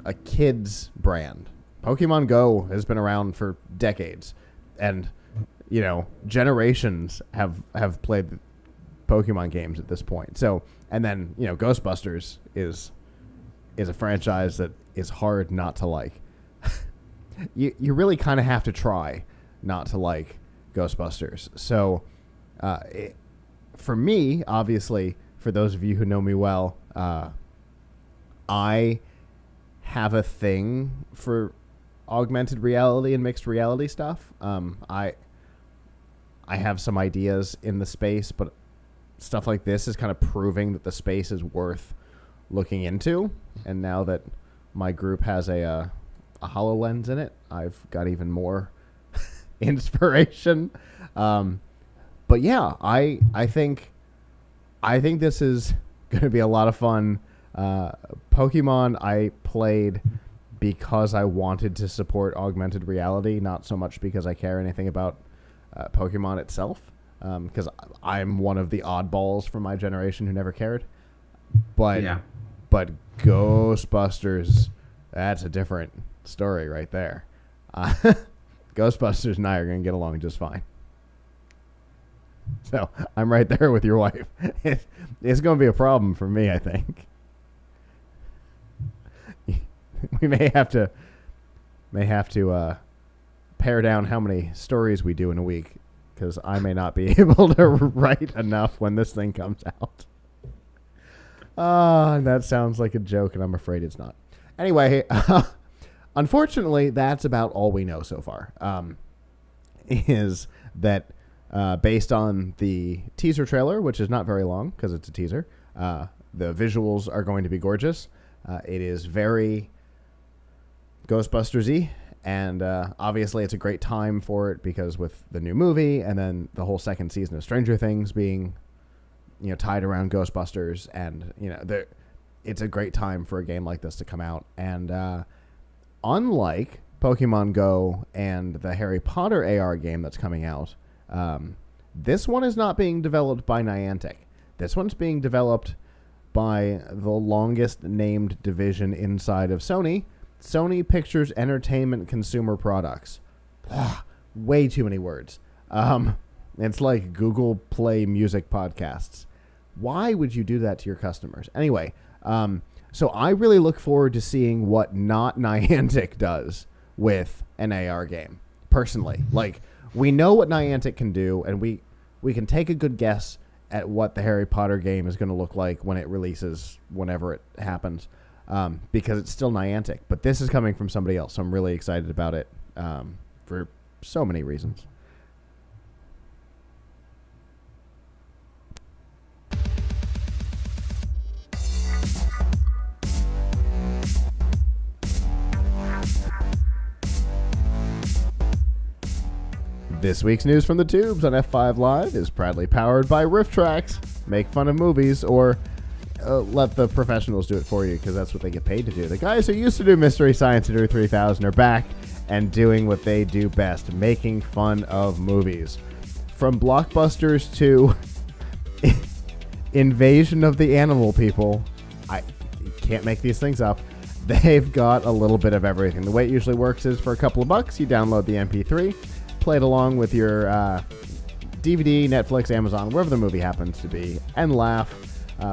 a kids brand. Pokemon Go has been around for decades, and generations have played Pokemon games at this point. So, and then Ghostbusters is a franchise that is hard not to like. You really kind of have to try not to like Ghostbusters. So, for me, obviously, for those of you who know me well, I have a thing for augmented reality and mixed reality stuff. I have some ideas in the space, but stuff like this is kind of proving that the space is worth looking into. And now that my group has a HoloLens in it, I've got even more inspiration. But yeah, I think this is going to be a lot of fun. Pokemon I played because I wanted to support augmented reality, not so much because I care anything about Pokemon itself, because I'm one of the oddballs from my generation who never cared. But Ghostbusters, that's a different story right there. Ghostbusters and I are going to get along just fine. So I'm right there with your wife. It's going to be a problem for me, I think. We may have to pare down how many stories we do in a week, because I may not be able to write enough when this thing comes out. That sounds like a joke, and I'm afraid it's not. Anyway, unfortunately, that's about all we know so far. Is that based on the teaser trailer, which is not very long because it's a teaser, the visuals are going to be gorgeous. It is very Ghostbusters-y, and obviously it's a great time for it because with the new movie and then the whole second season of Stranger Things being, tied around Ghostbusters, and it's a great time for a game like this to come out. And unlike Pokemon Go and the Harry Potter AR game that's coming out, this one is not being developed by Niantic. This one's being developed by the longest named division inside of Sony Pictures Entertainment Consumer Products. Way too many words. It's like Google Play Music podcasts. Why would you do that to your customers? Anyway, so I really look forward to seeing what not Niantic does with an AR game, personally. Like, we know what Niantic can do, and we can take a good guess at what the Harry Potter game is going to look like when it releases, whenever it happens, because it's still Niantic. But this is coming from somebody else, so I'm really excited about it for so many reasons. This week's news from the tubes on F5 Live is proudly powered by Riff Tracks. Make fun of movies, or let the professionals do it for you, because that's what they get paid to do. The guys who used to do Mystery Science Theater 3000 are back and doing what they do best, making fun of movies. From blockbusters to Invasion of the Animal People, I can't make these things up. They've got a little bit of everything. The way it usually works is for a couple of bucks, you download the MP3, play it along with your DVD, Netflix, Amazon, wherever the movie happens to be, and laugh.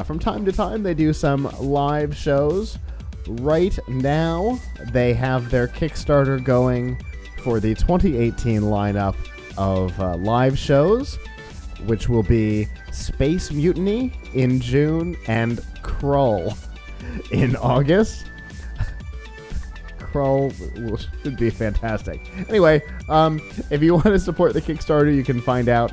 From time to time, they do some live shows. Right now, they have their Kickstarter going for the 2018 lineup of live shows, which will be Space Mutiny in June and Krull in August. Krull should be fantastic. Anyway, if you want to support the Kickstarter, you can find out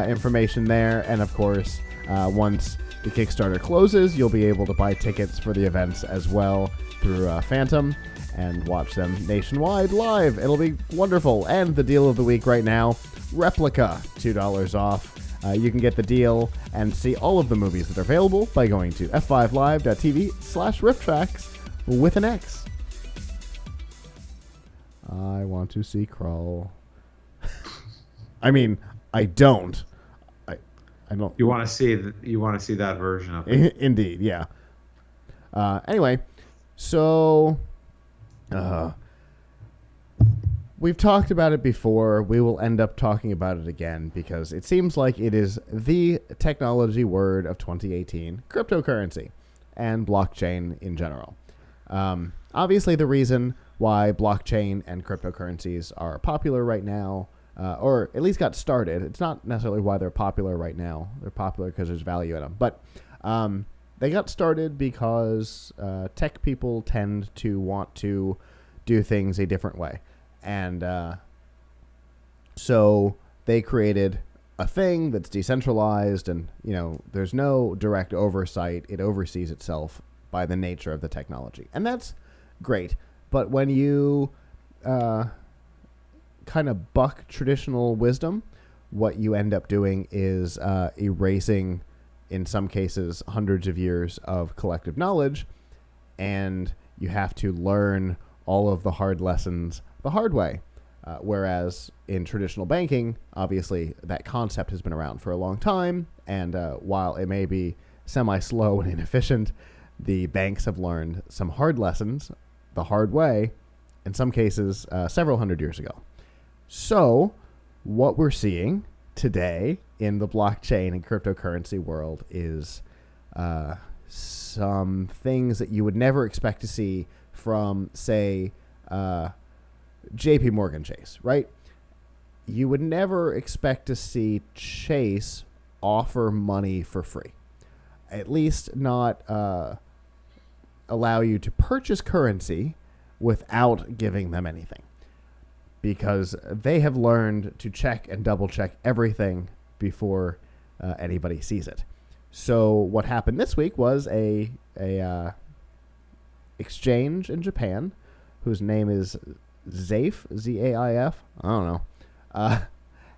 information there. And of course, once the Kickstarter closes, you'll be able to buy tickets for the events as well through Phantom and watch them nationwide live. It'll be wonderful. And the deal of the week right now, Replica, $2 off. You can get the deal and see all of the movies that are available by going to f5live.tv/rifftracks with an X. I want to see Krull. I mean, I don't. I don't. You want to see that version of it. Indeed, yeah. Anyway, so we've talked about it before. We will end up talking about it again because it seems like it is the technology word of 2018, cryptocurrency and blockchain in general. Obviously, the reason why blockchain and cryptocurrencies are popular right now, or at least got started. It's not necessarily why they're popular right now. They're popular because there's value in them. But they got started because tech people tend to want to do things a different way. And so they created a thing that's decentralized and, there's no direct oversight. It oversees itself by the nature of the technology. And that's great. But when you kind of buck traditional wisdom, what you end up doing is erasing, in some cases, hundreds of years of collective knowledge, and you have to learn all of the hard lessons the hard way. Whereas in traditional banking, obviously, that concept has been around for a long time, and while it may be semi-slow and inefficient, the banks have learned some hard lessons the hard way, in some cases several hundred years ago. So what we're seeing today in the blockchain and cryptocurrency world is some things that you would never expect to see from, say, JP Morgan Chase, right? You would never expect to see Chase offer money for free. At least not allow you to purchase currency without giving them anything. Because they have learned to check and double check everything before anybody sees it. So what happened this week was a exchange in Japan whose name is Zaif, Z-A-I-F, I don't know,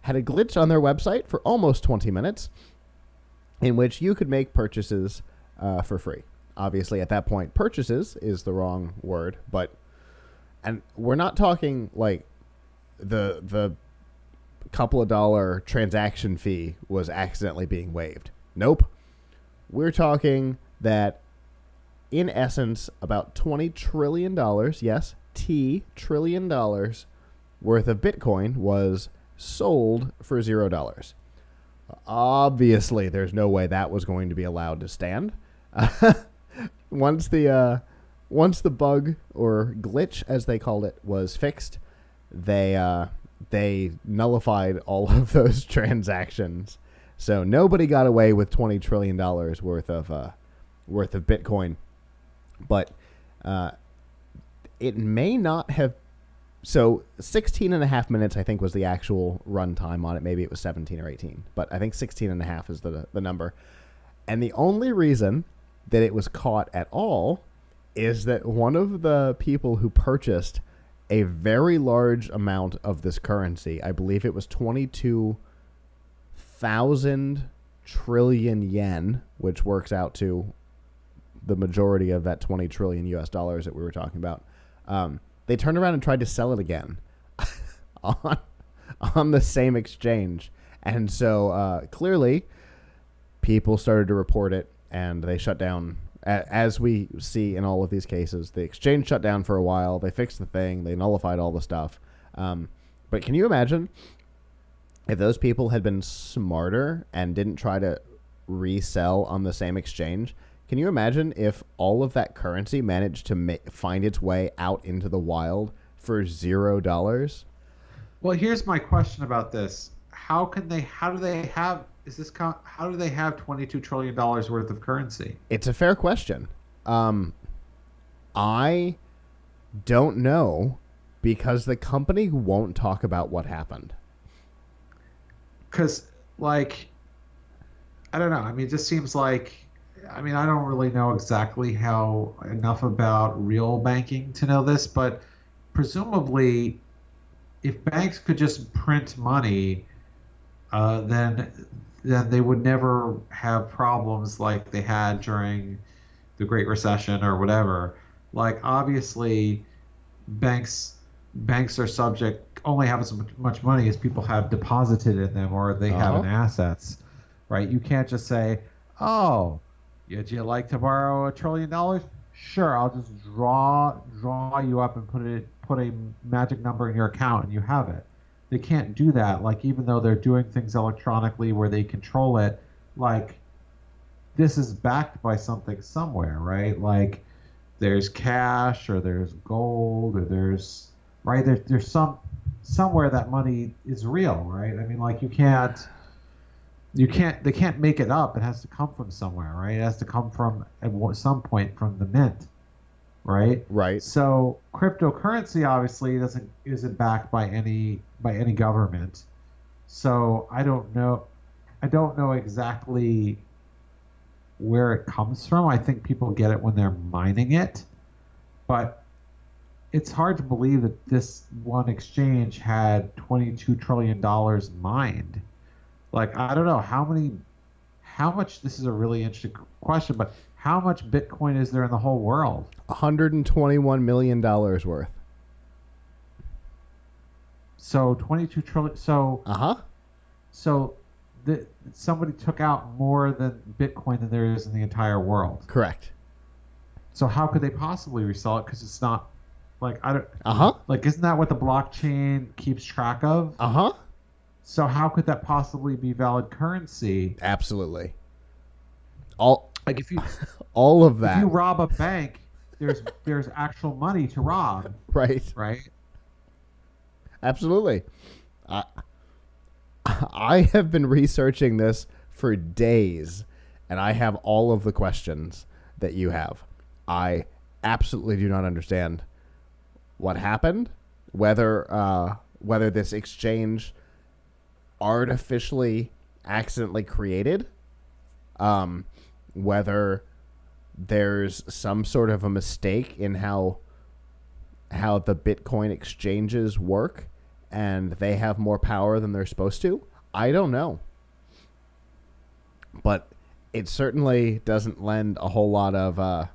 had a glitch on their website for almost 20 minutes in which you could make purchases for free. Obviously, at that point, purchases is the wrong word, and we're not talking like the couple of dollar transaction fee was accidentally being waived. Nope. We're talking that, in essence, about $20 trillion, yes, trillion dollars worth of Bitcoin was sold for $0. Obviously, there's no way that was going to be allowed to stand. Once the bug or glitch, as they called it, was fixed, they nullified all of those transactions. So nobody got away with $20 trillion worth of Bitcoin, but it may not have. So 16 and a half minutes, I think, was the actual run time on it. Maybe it was 17 or 18, but I think 16 and a half is the number. And the only reason that it was caught at all is that one of the people who purchased a very large amount of this currency, I believe it was 22,000 trillion yen, which works out to the majority of that 20 trillion US dollars that we were talking about. They turned around and tried to sell it again on the same exchange. And so clearly people started to report it, and they shut down. As we see in all of these cases, the exchange shut down for a while. They fixed the thing. They nullified all the stuff. But can you imagine if those people had been smarter and didn't try to resell on the same exchange? Can you imagine if all of that currency managed to find its way out into the wild for $0? Well, here's my question about this. How do they have $22 trillion worth of currency? It's a fair question. I don't know, because the company won't talk about what happened. Because, I don't know. I mean, it just seems like, I don't really know exactly enough about real banking to know this, but presumably if banks could just print money, then they would never have problems like they had during the Great Recession or whatever. Like, obviously, banks are only have as much money as people have deposited in them or they have in assets, right? You can't just say, oh, would you like to borrow $1 trillion? Sure, I'll just draw you up and put a magic number in your account and you have it. They can't do that. Like, even though they're doing things electronically where they control it, like, this is backed by something somewhere, right? Like, there's cash or there's gold or there's somewhere that money is real, right? I mean, like, they can't make it up. It has to come from somewhere, right? It has to come from at some point from the mint, right? Right. So cryptocurrency obviously isn't backed by any government. So I don't know exactly where it comes from. I think people get it when they're mining it, but it's hard to believe that this one exchange had $22 trillion mined. Like, I don't know how much, this is a really interesting question, but how much Bitcoin is there in the whole world? $121 million worth. So 22 trillion. So, so somebody took out more than Bitcoin than there is in the entire world. Correct. So how could they possibly resell it? Because it's not like, I don't, Uh-huh. like, isn't that what the blockchain keeps track of? Uh-huh. So how could that possibly be valid currency? Absolutely. All Like all of if you that, rob a bank, there's actual money to rob, right? right? Absolutely. I I have been researching this for days, and I have all of the questions that you have. I absolutely do not understand what happened, whether this exchange artificially accidentally created, whether there's some sort of a mistake in how the Bitcoin exchanges work and they have more power than they're supposed to. I don't know. But it certainly doesn't lend a whole lot of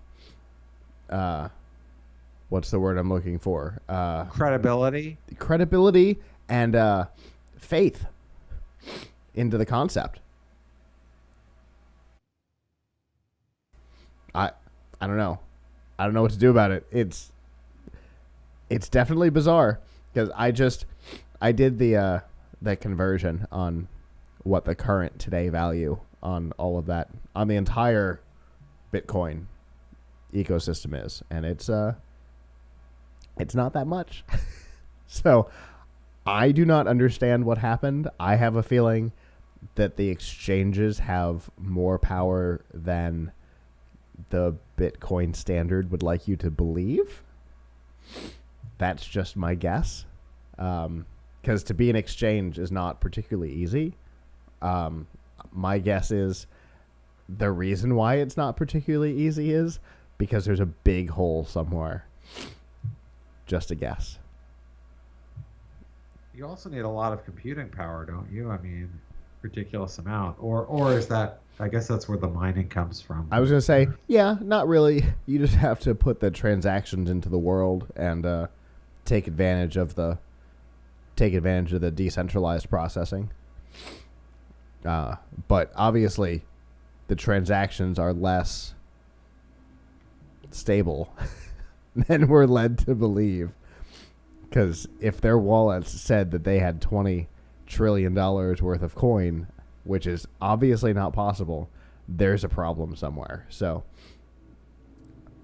what's the word I'm looking for? Credibility and faith into the concept. I I don't know. I don't know what to do about it. It's definitely bizarre because I did the conversion on what the current today value on all of that on the entire Bitcoin ecosystem is, and it's not that much. So I do not understand what happened. I have a feeling that the exchanges have more power than the Bitcoin standard would like you to believe. That's just my guess. Because to be an exchange is not particularly easy. My guess is the reason why it's not particularly easy is because there's a big hole somewhere. Just a guess. You also need a lot of computing power, don't you? I mean, ridiculous amount. Or is that, I guess that's where the mining comes from. I was going to say, yeah, not really. You just have to put the transactions into the world and take advantage of the decentralized processing. But obviously, the transactions are less stable than we're led to believe. Because if their wallets said that they had $20 trillion worth of coin, which is obviously not possible, there's a problem somewhere. So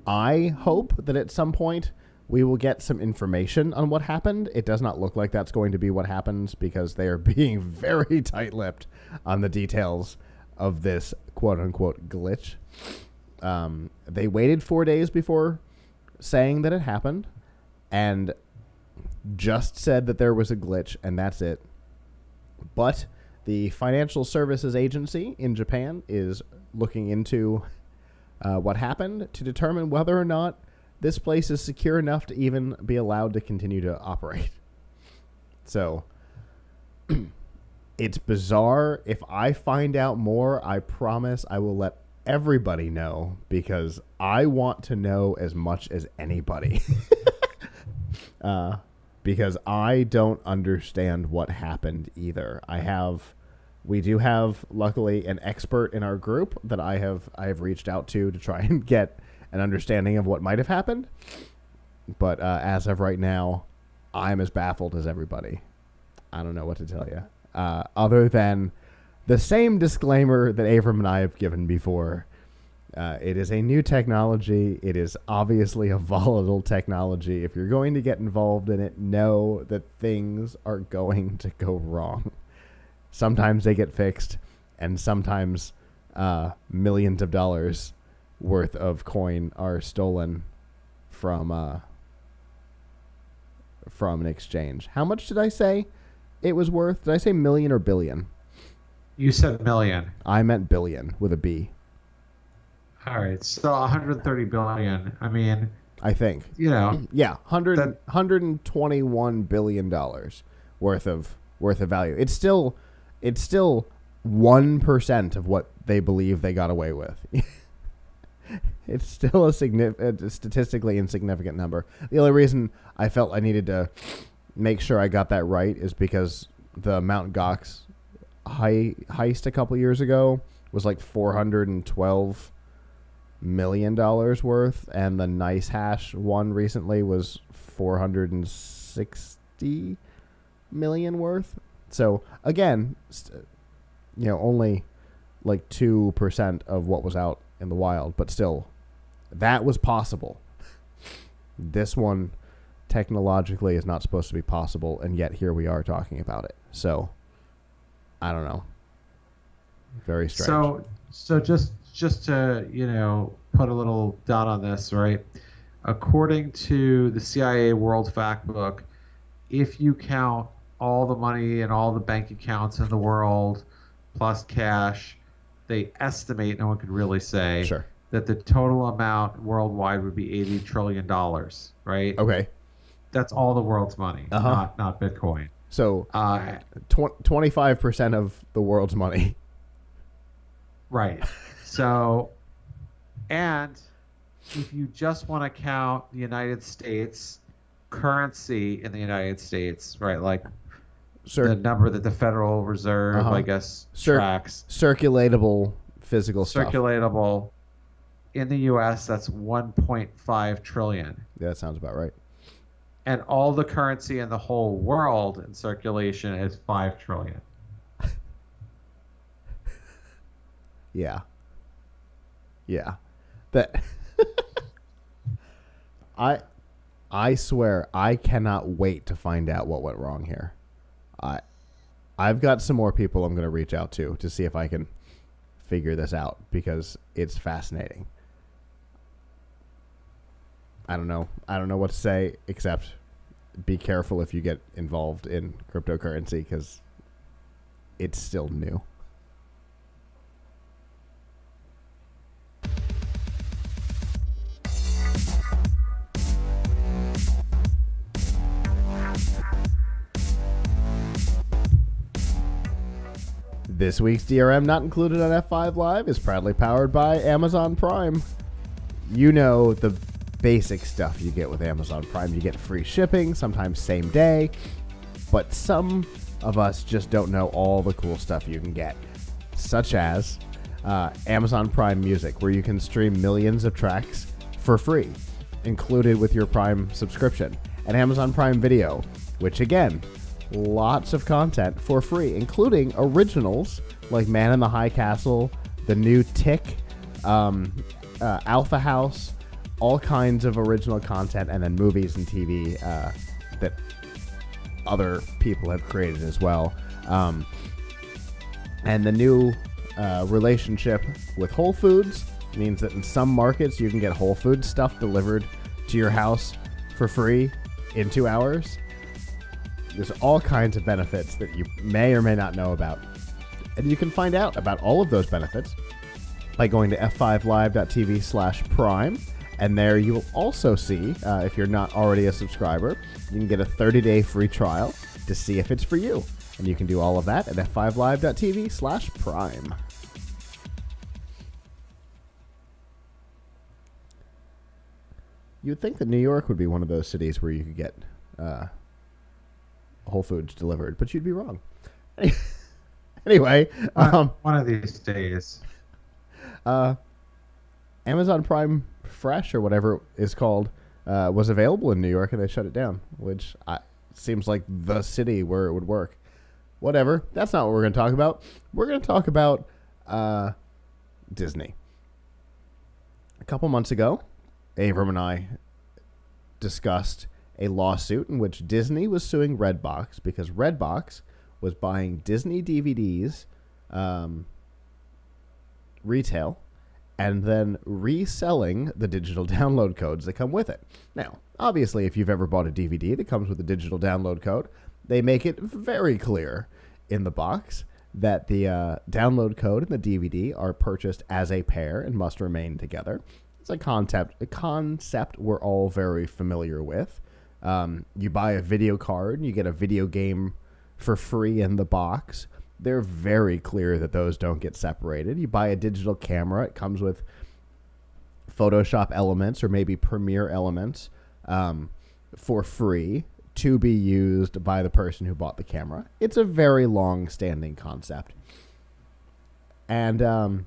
I hope that at some point we will get some information on what happened. It does not look like that's going to be what happens because they are being very tight-lipped on the details of this quote-unquote glitch. They waited 4 days before saying that it happened and just said that there was a glitch, and that's it. But the Financial Services Agency in Japan is looking into what happened to determine whether or not this place is secure enough to even be allowed to continue to operate. So it's bizarre. If I find out more, I promise I will let everybody know because I want to know as much as anybody. Because I don't understand what happened either. We do have, luckily, an expert in our group that I have reached out to try and get an understanding of what might have happened. But as of right now, I'm as baffled as everybody. I don't know what to tell you. Other than the same disclaimer that Avram and I have given before. It is a new technology. It is obviously a volatile technology. If you're going to get involved in it, know that things are going to go wrong. Sometimes they get fixed, and sometimes millions of dollars worth of coin are stolen from an exchange. How much did I say it was worth? Did I say million or billion? You said million. I meant billion with a B. All right, so 130 billion. I mean, I think. Yeah, 121 billion dollars worth of value. It's still 1% of what they believe they got away with. It's still a statistically insignificant number. The only reason I felt I needed to make sure I got that right is because the Mt. Gox heist a couple years ago was like $412 million worth, and the Nice Hash one recently was 460 million worth. So again, only like 2% of what was out in the wild, but still, that was possible. This one technologically is not supposed to be possible, and yet here we are talking about it. So I don't know. Very strange. So just to put a little dot on this, right? According to the CIA World Factbook, if you count all the money and all the bank accounts in the world plus cash, they estimate, no one could really say, Sure. that the total amount worldwide would be $80 trillion, right? Okay. That's all the world's money, not Bitcoin. So 25% of the world's money. Right. So, and if you just want to count the United States currency in the United States, right, like the number that the Federal Reserve, I guess, tracks. Circulatable physical stuff. Circulatable. In the U.S., that's 1.5 trillion. Yeah, that sounds about right. And all the currency in the whole world in circulation is 5 trillion. Yeah. Yeah. That I swear I cannot wait to find out what went wrong here. I've got some more people I'm going to reach out to see if I can figure this out, because it's fascinating. I don't know what to say except be careful if you get involved in cryptocurrency, because it's still new. This week's DRM not included on F5 Live is proudly powered by Amazon Prime. You know the basic stuff you get with Amazon Prime. You get free shipping, sometimes same day, but some of us just don't know all the cool stuff you can get, such as Amazon Prime Music, where you can stream millions of tracks for free, included with your Prime subscription, and Amazon Prime Video, which again, lots of content for free, including originals like Man in the High Castle, the new Tick, Alpha House, all kinds of original content, and then movies and TV that other people have created as well. And the new relationship with Whole Foods means that in some markets you can get Whole Foods stuff delivered to your house for free in 2 hours. There's all kinds of benefits that you may or may not know about. And you can find out about all of those benefits by going to f5live.tv/prime. And there you will also see, if you're not already a subscriber, you can get a 30-day free trial to see if it's for you. And you can do all of that at f5live.tv/prime. You would think that New York would be one of those cities where you could get Whole Foods delivered, but you'd be wrong. Anyway, one of these days, Amazon Prime Fresh, or whatever it is called, was available in New York, and they shut it down, which seems like the city where it would work. Whatever. That's not what we're going to talk about. We're going to talk about Disney. A couple months ago, Avram and I discussed a lawsuit in which Disney was suing Redbox because Redbox was buying Disney DVDs retail and then reselling the digital download codes that come with it. Now, obviously, if you've ever bought a DVD that comes with a digital download code, they make it very clear in the box that the download code and the DVD are purchased as a pair and must remain together. It's a concept we're all very familiar with. You buy a video card and you get a video game for free in the box. They're very clear that those don't get separated. You buy a digital camera, it comes with Photoshop elements or maybe Premiere elements for free to be used by the person who bought the camera. It's a very long-standing concept. And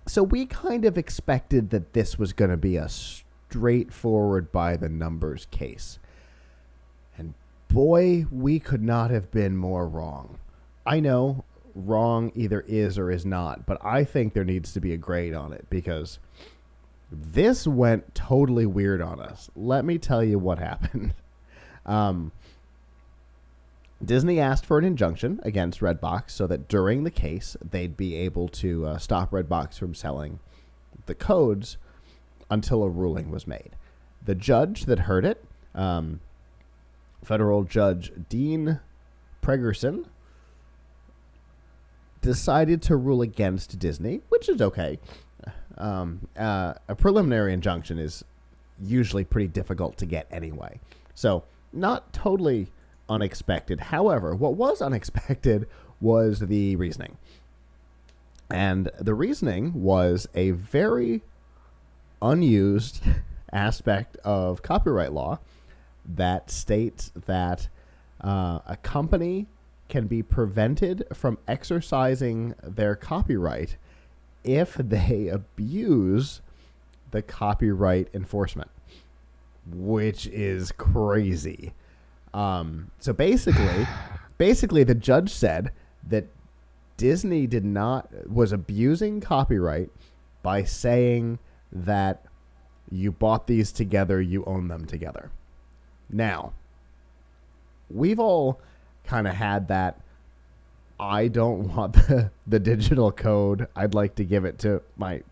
so we kind of expected that this was going to be a straightforward by the numbers case. And boy, we could not have been more wrong. I know wrong either is or is not, but I think there needs to be a grade on it because this went totally weird on us. Let me tell you what happened. Disney asked for an injunction against Redbox so that during the case, they'd be able to stop Redbox from selling the codes until a ruling was made. The judge that heard it, Federal Judge Dean Pregerson, decided to rule against Disney, which is okay. A preliminary injunction is usually pretty difficult to get anyway. So not totally unexpected. However, what was unexpected was the reasoning. And the reasoning was a very unused aspect of copyright law that states that a company can be prevented from exercising their copyright if they abuse the copyright enforcement, which is crazy. So basically, the judge said that Disney was abusing copyright by saying that you bought these together, you own them together. Now, we've all kind of had that I don't want the digital code, I'd like to give it to my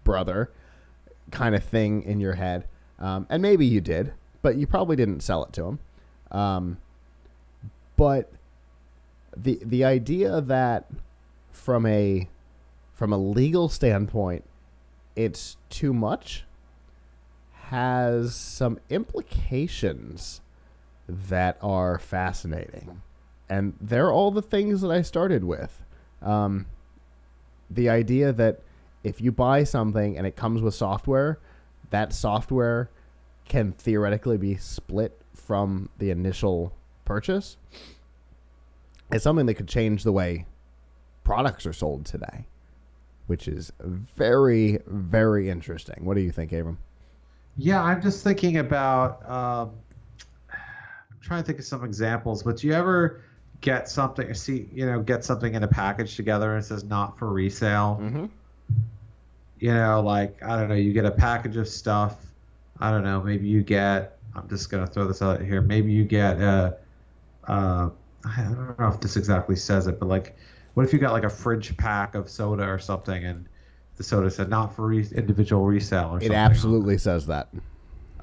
brother kind of thing in your head. And maybe you did, but you probably didn't sell it to him. But the idea that from a legal standpoint, it's too much has some implications that are fascinating. And they're all the things that I started with. The idea that if you buy something and it comes with software, that software can theoretically be split from the initial purchase is something that could change the way products are sold today, which is very, very interesting. What do you think, Abram? Yeah, I'm just thinking about, I'm trying to think of some examples, but do you ever get something in a package together and it says not for resale? Mm-hmm. Like, I don't know, you get a package of stuff. I don't know, maybe you get, I'm just going to throw this out here. Maybe you get I don't know if this exactly says it, but like, what if you got like a fridge pack of soda or something and the soda said not for individual resale or something? It absolutely says that.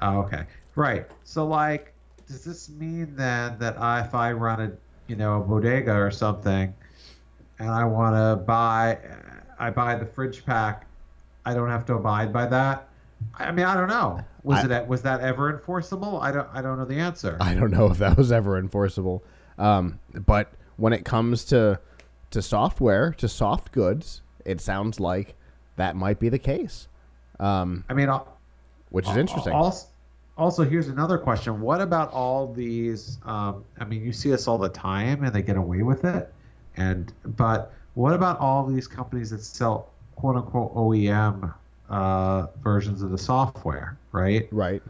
Oh, okay. Right. So like, does this mean then that if I run a bodega or something and I want to buy the fridge pack, I don't have to abide by that? I mean, I don't know. Was that ever enforceable? I don't know the answer. I don't know if that was ever enforceable. But when it comes to software, to soft goods, it sounds like that might be the case. Which is interesting. Also, here's another question. What about all these, you see this all the time and they get away with it. But what about all these companies that sell quote unquote OEM versions of the software, right? Right.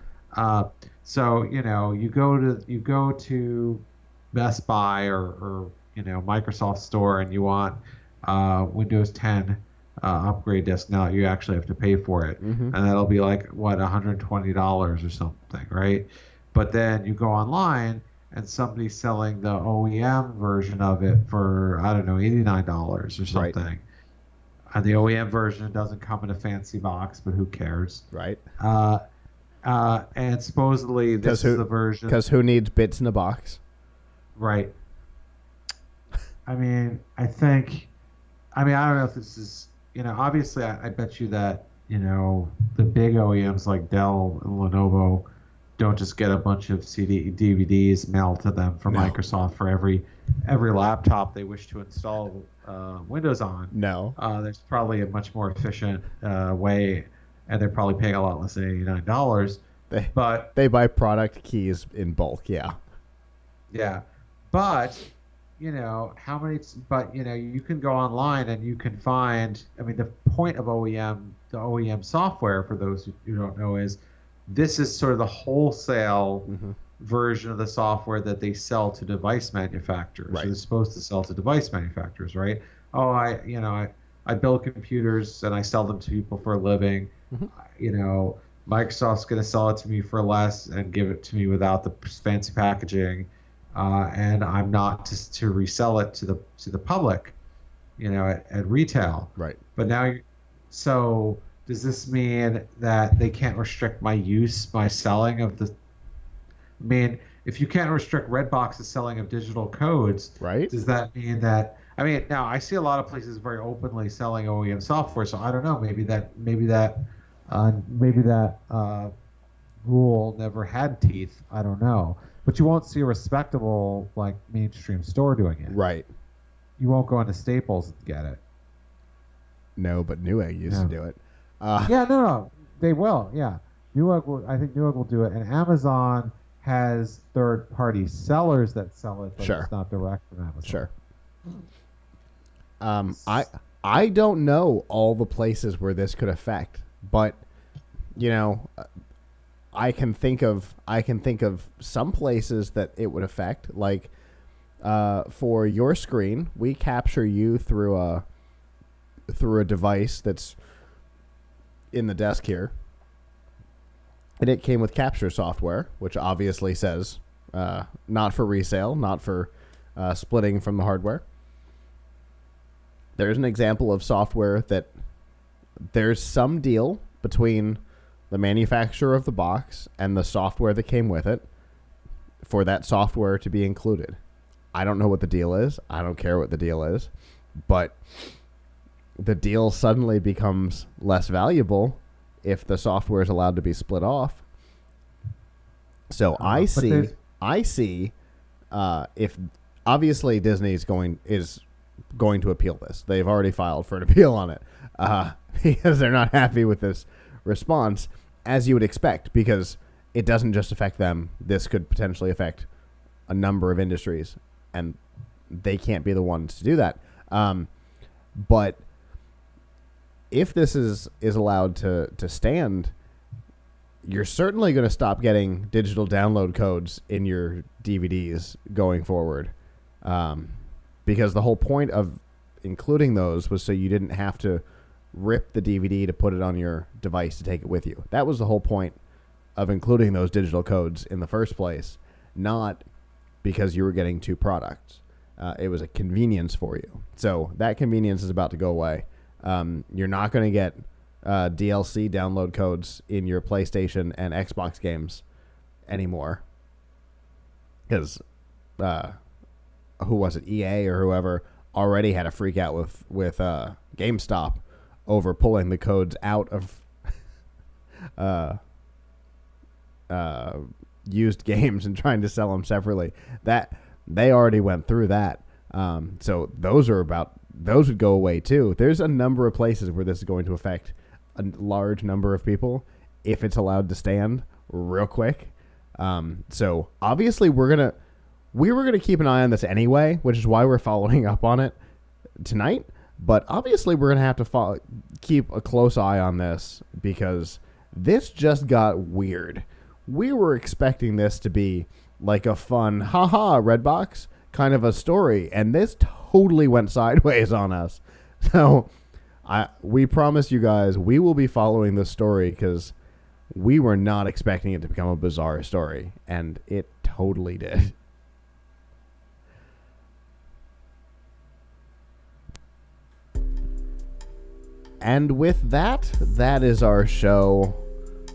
So, you go to Best Buy or Microsoft Store and you want Windows 10 upgrade disk. Now you actually have to pay for it, and that'll be like $120 or something, right? But then you go online and somebody's selling the OEM version of it for, I don't know, $89 or something. Right. And the OEM version doesn't come in a fancy box, but who cares? Right. And supposedly this is the version. Because who needs bits in a box? Right. I don't know if this is, obviously I bet you that, the big OEMs like Dell and Lenovo don't just get a bunch of DVDs mailed to them from Microsoft for every laptop they wish to install Windows on. No. There's probably a much more efficient way, and they're probably paying a lot less than $89. But they buy product keys in bulk, yeah. Yeah. But you can go online and you can find, the point of the OEM software, for those who don't know, is this is sort of the wholesale version of the software that they sell to device manufacturers. Right. They're supposed to sell to device manufacturers, right? Oh, I build computers and I sell them to people for a living. Mhm. Microsoft's going to sell it to me for less and give it to me without the fancy packaging, and I'm not to resell it to the public, at retail. Right. But now, so does this mean that they can't restrict my selling of the? I mean, if you can't restrict Redbox's selling of digital codes, Right. does that mean that? I mean, now I see a lot of places very openly selling OEM software, so I don't know. Maybe that rule never had teeth. I don't know, but you won't see a respectable like mainstream store doing it. Right. You won't go into Staples and get it. No, but Newegg used to do it. Yeah, no, they will. Yeah, I think Newegg will do it, and Amazon has third-party sellers that sell it, but Sure. it's not direct from Amazon. Sure. I don't know all the places where this could affect, but I can think of some places that it would affect. Like for your screen, we capture you through a device that's in the desk here, and it came with capture software, which obviously says not for resale, not for splitting from the hardware. There's an example of software that there's some deal between the manufacturer of the box and the software that came with it for that software to be included. I don't know what the deal is. I don't care what the deal is. But the deal suddenly becomes less valuable if the software is allowed to be split off. So I see if obviously Disney is going to appeal this. They've already filed for an appeal on it because they're not happy with this response, as you would expect, because it doesn't just affect them. This could potentially affect a number of industries, and they can't be the ones to do that. But if this is allowed to stand, you're certainly going to stop getting digital download codes in your DVDs going forward. Because the whole point of including those was so you didn't have to rip the DVD to put it on your device to take it with you. That was the whole point of including those digital codes in the first place, not because you were getting two products. It was a convenience for you. So that convenience is about to go away. You're not going to get DLC download codes in your PlayStation and Xbox games anymore. Because who was it? EA or whoever already had a freak out with GameStop over pulling the codes out of used games and trying to sell them separately. That they already went through that. So those would go away too. There's a number of places where this is going to affect a large number of people if it's allowed to stand real quick. So obviously we were going to keep an eye on this anyway, which is why we're following up on it tonight. But obviously we're going to have to keep a close eye on this because this just got weird. We were expecting this to be like a fun, haha, Redbox kind of a story, and this totally went sideways on us. So we promise you guys we will be following this story because we were not expecting it to become a bizarre story, and it totally did. And with that is our show.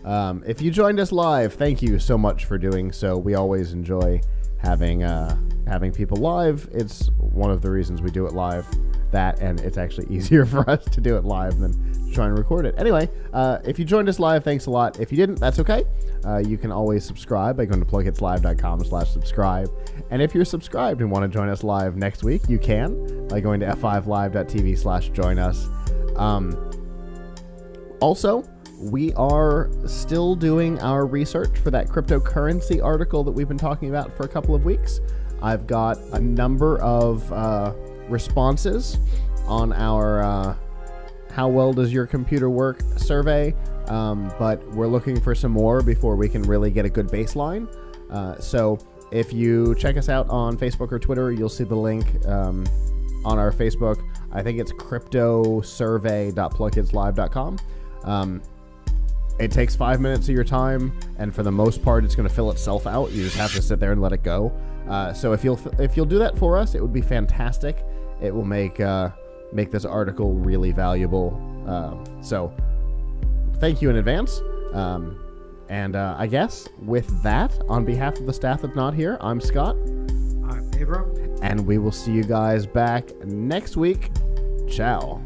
If you joined us live, thank you so much for doing so. We always enjoy having people live. It's one of the reasons we do it live. That, and it's actually easier for us to do it live than to try and record it. Anyway, if you joined us live, thanks a lot. If you didn't, that's okay. You can always subscribe by going to plughitslive.com/subscribe. And if you're subscribed and want to join us live next week, you can by going to f5live.tv/join us. Also, we are still doing our research for that cryptocurrency article that we've been talking about for a couple of weeks. I've got a number of responses on our how well does your computer work survey, but we're looking for some more before we can really get a good baseline. So if you check us out on Facebook or Twitter, you'll see the link on our Facebook. I think it's cryptosurvey.plughitzlive.com. It takes 5 minutes of your time, and for the most part, it's going to fill itself out. You just have to sit there and let it go. So if you'll do that for us, it would be fantastic. It will make this article really valuable. So thank you in advance. And I guess with that, on behalf of the staff that's not here, I'm Scott. I'm Abram. And we will see you guys back next week. Ciao.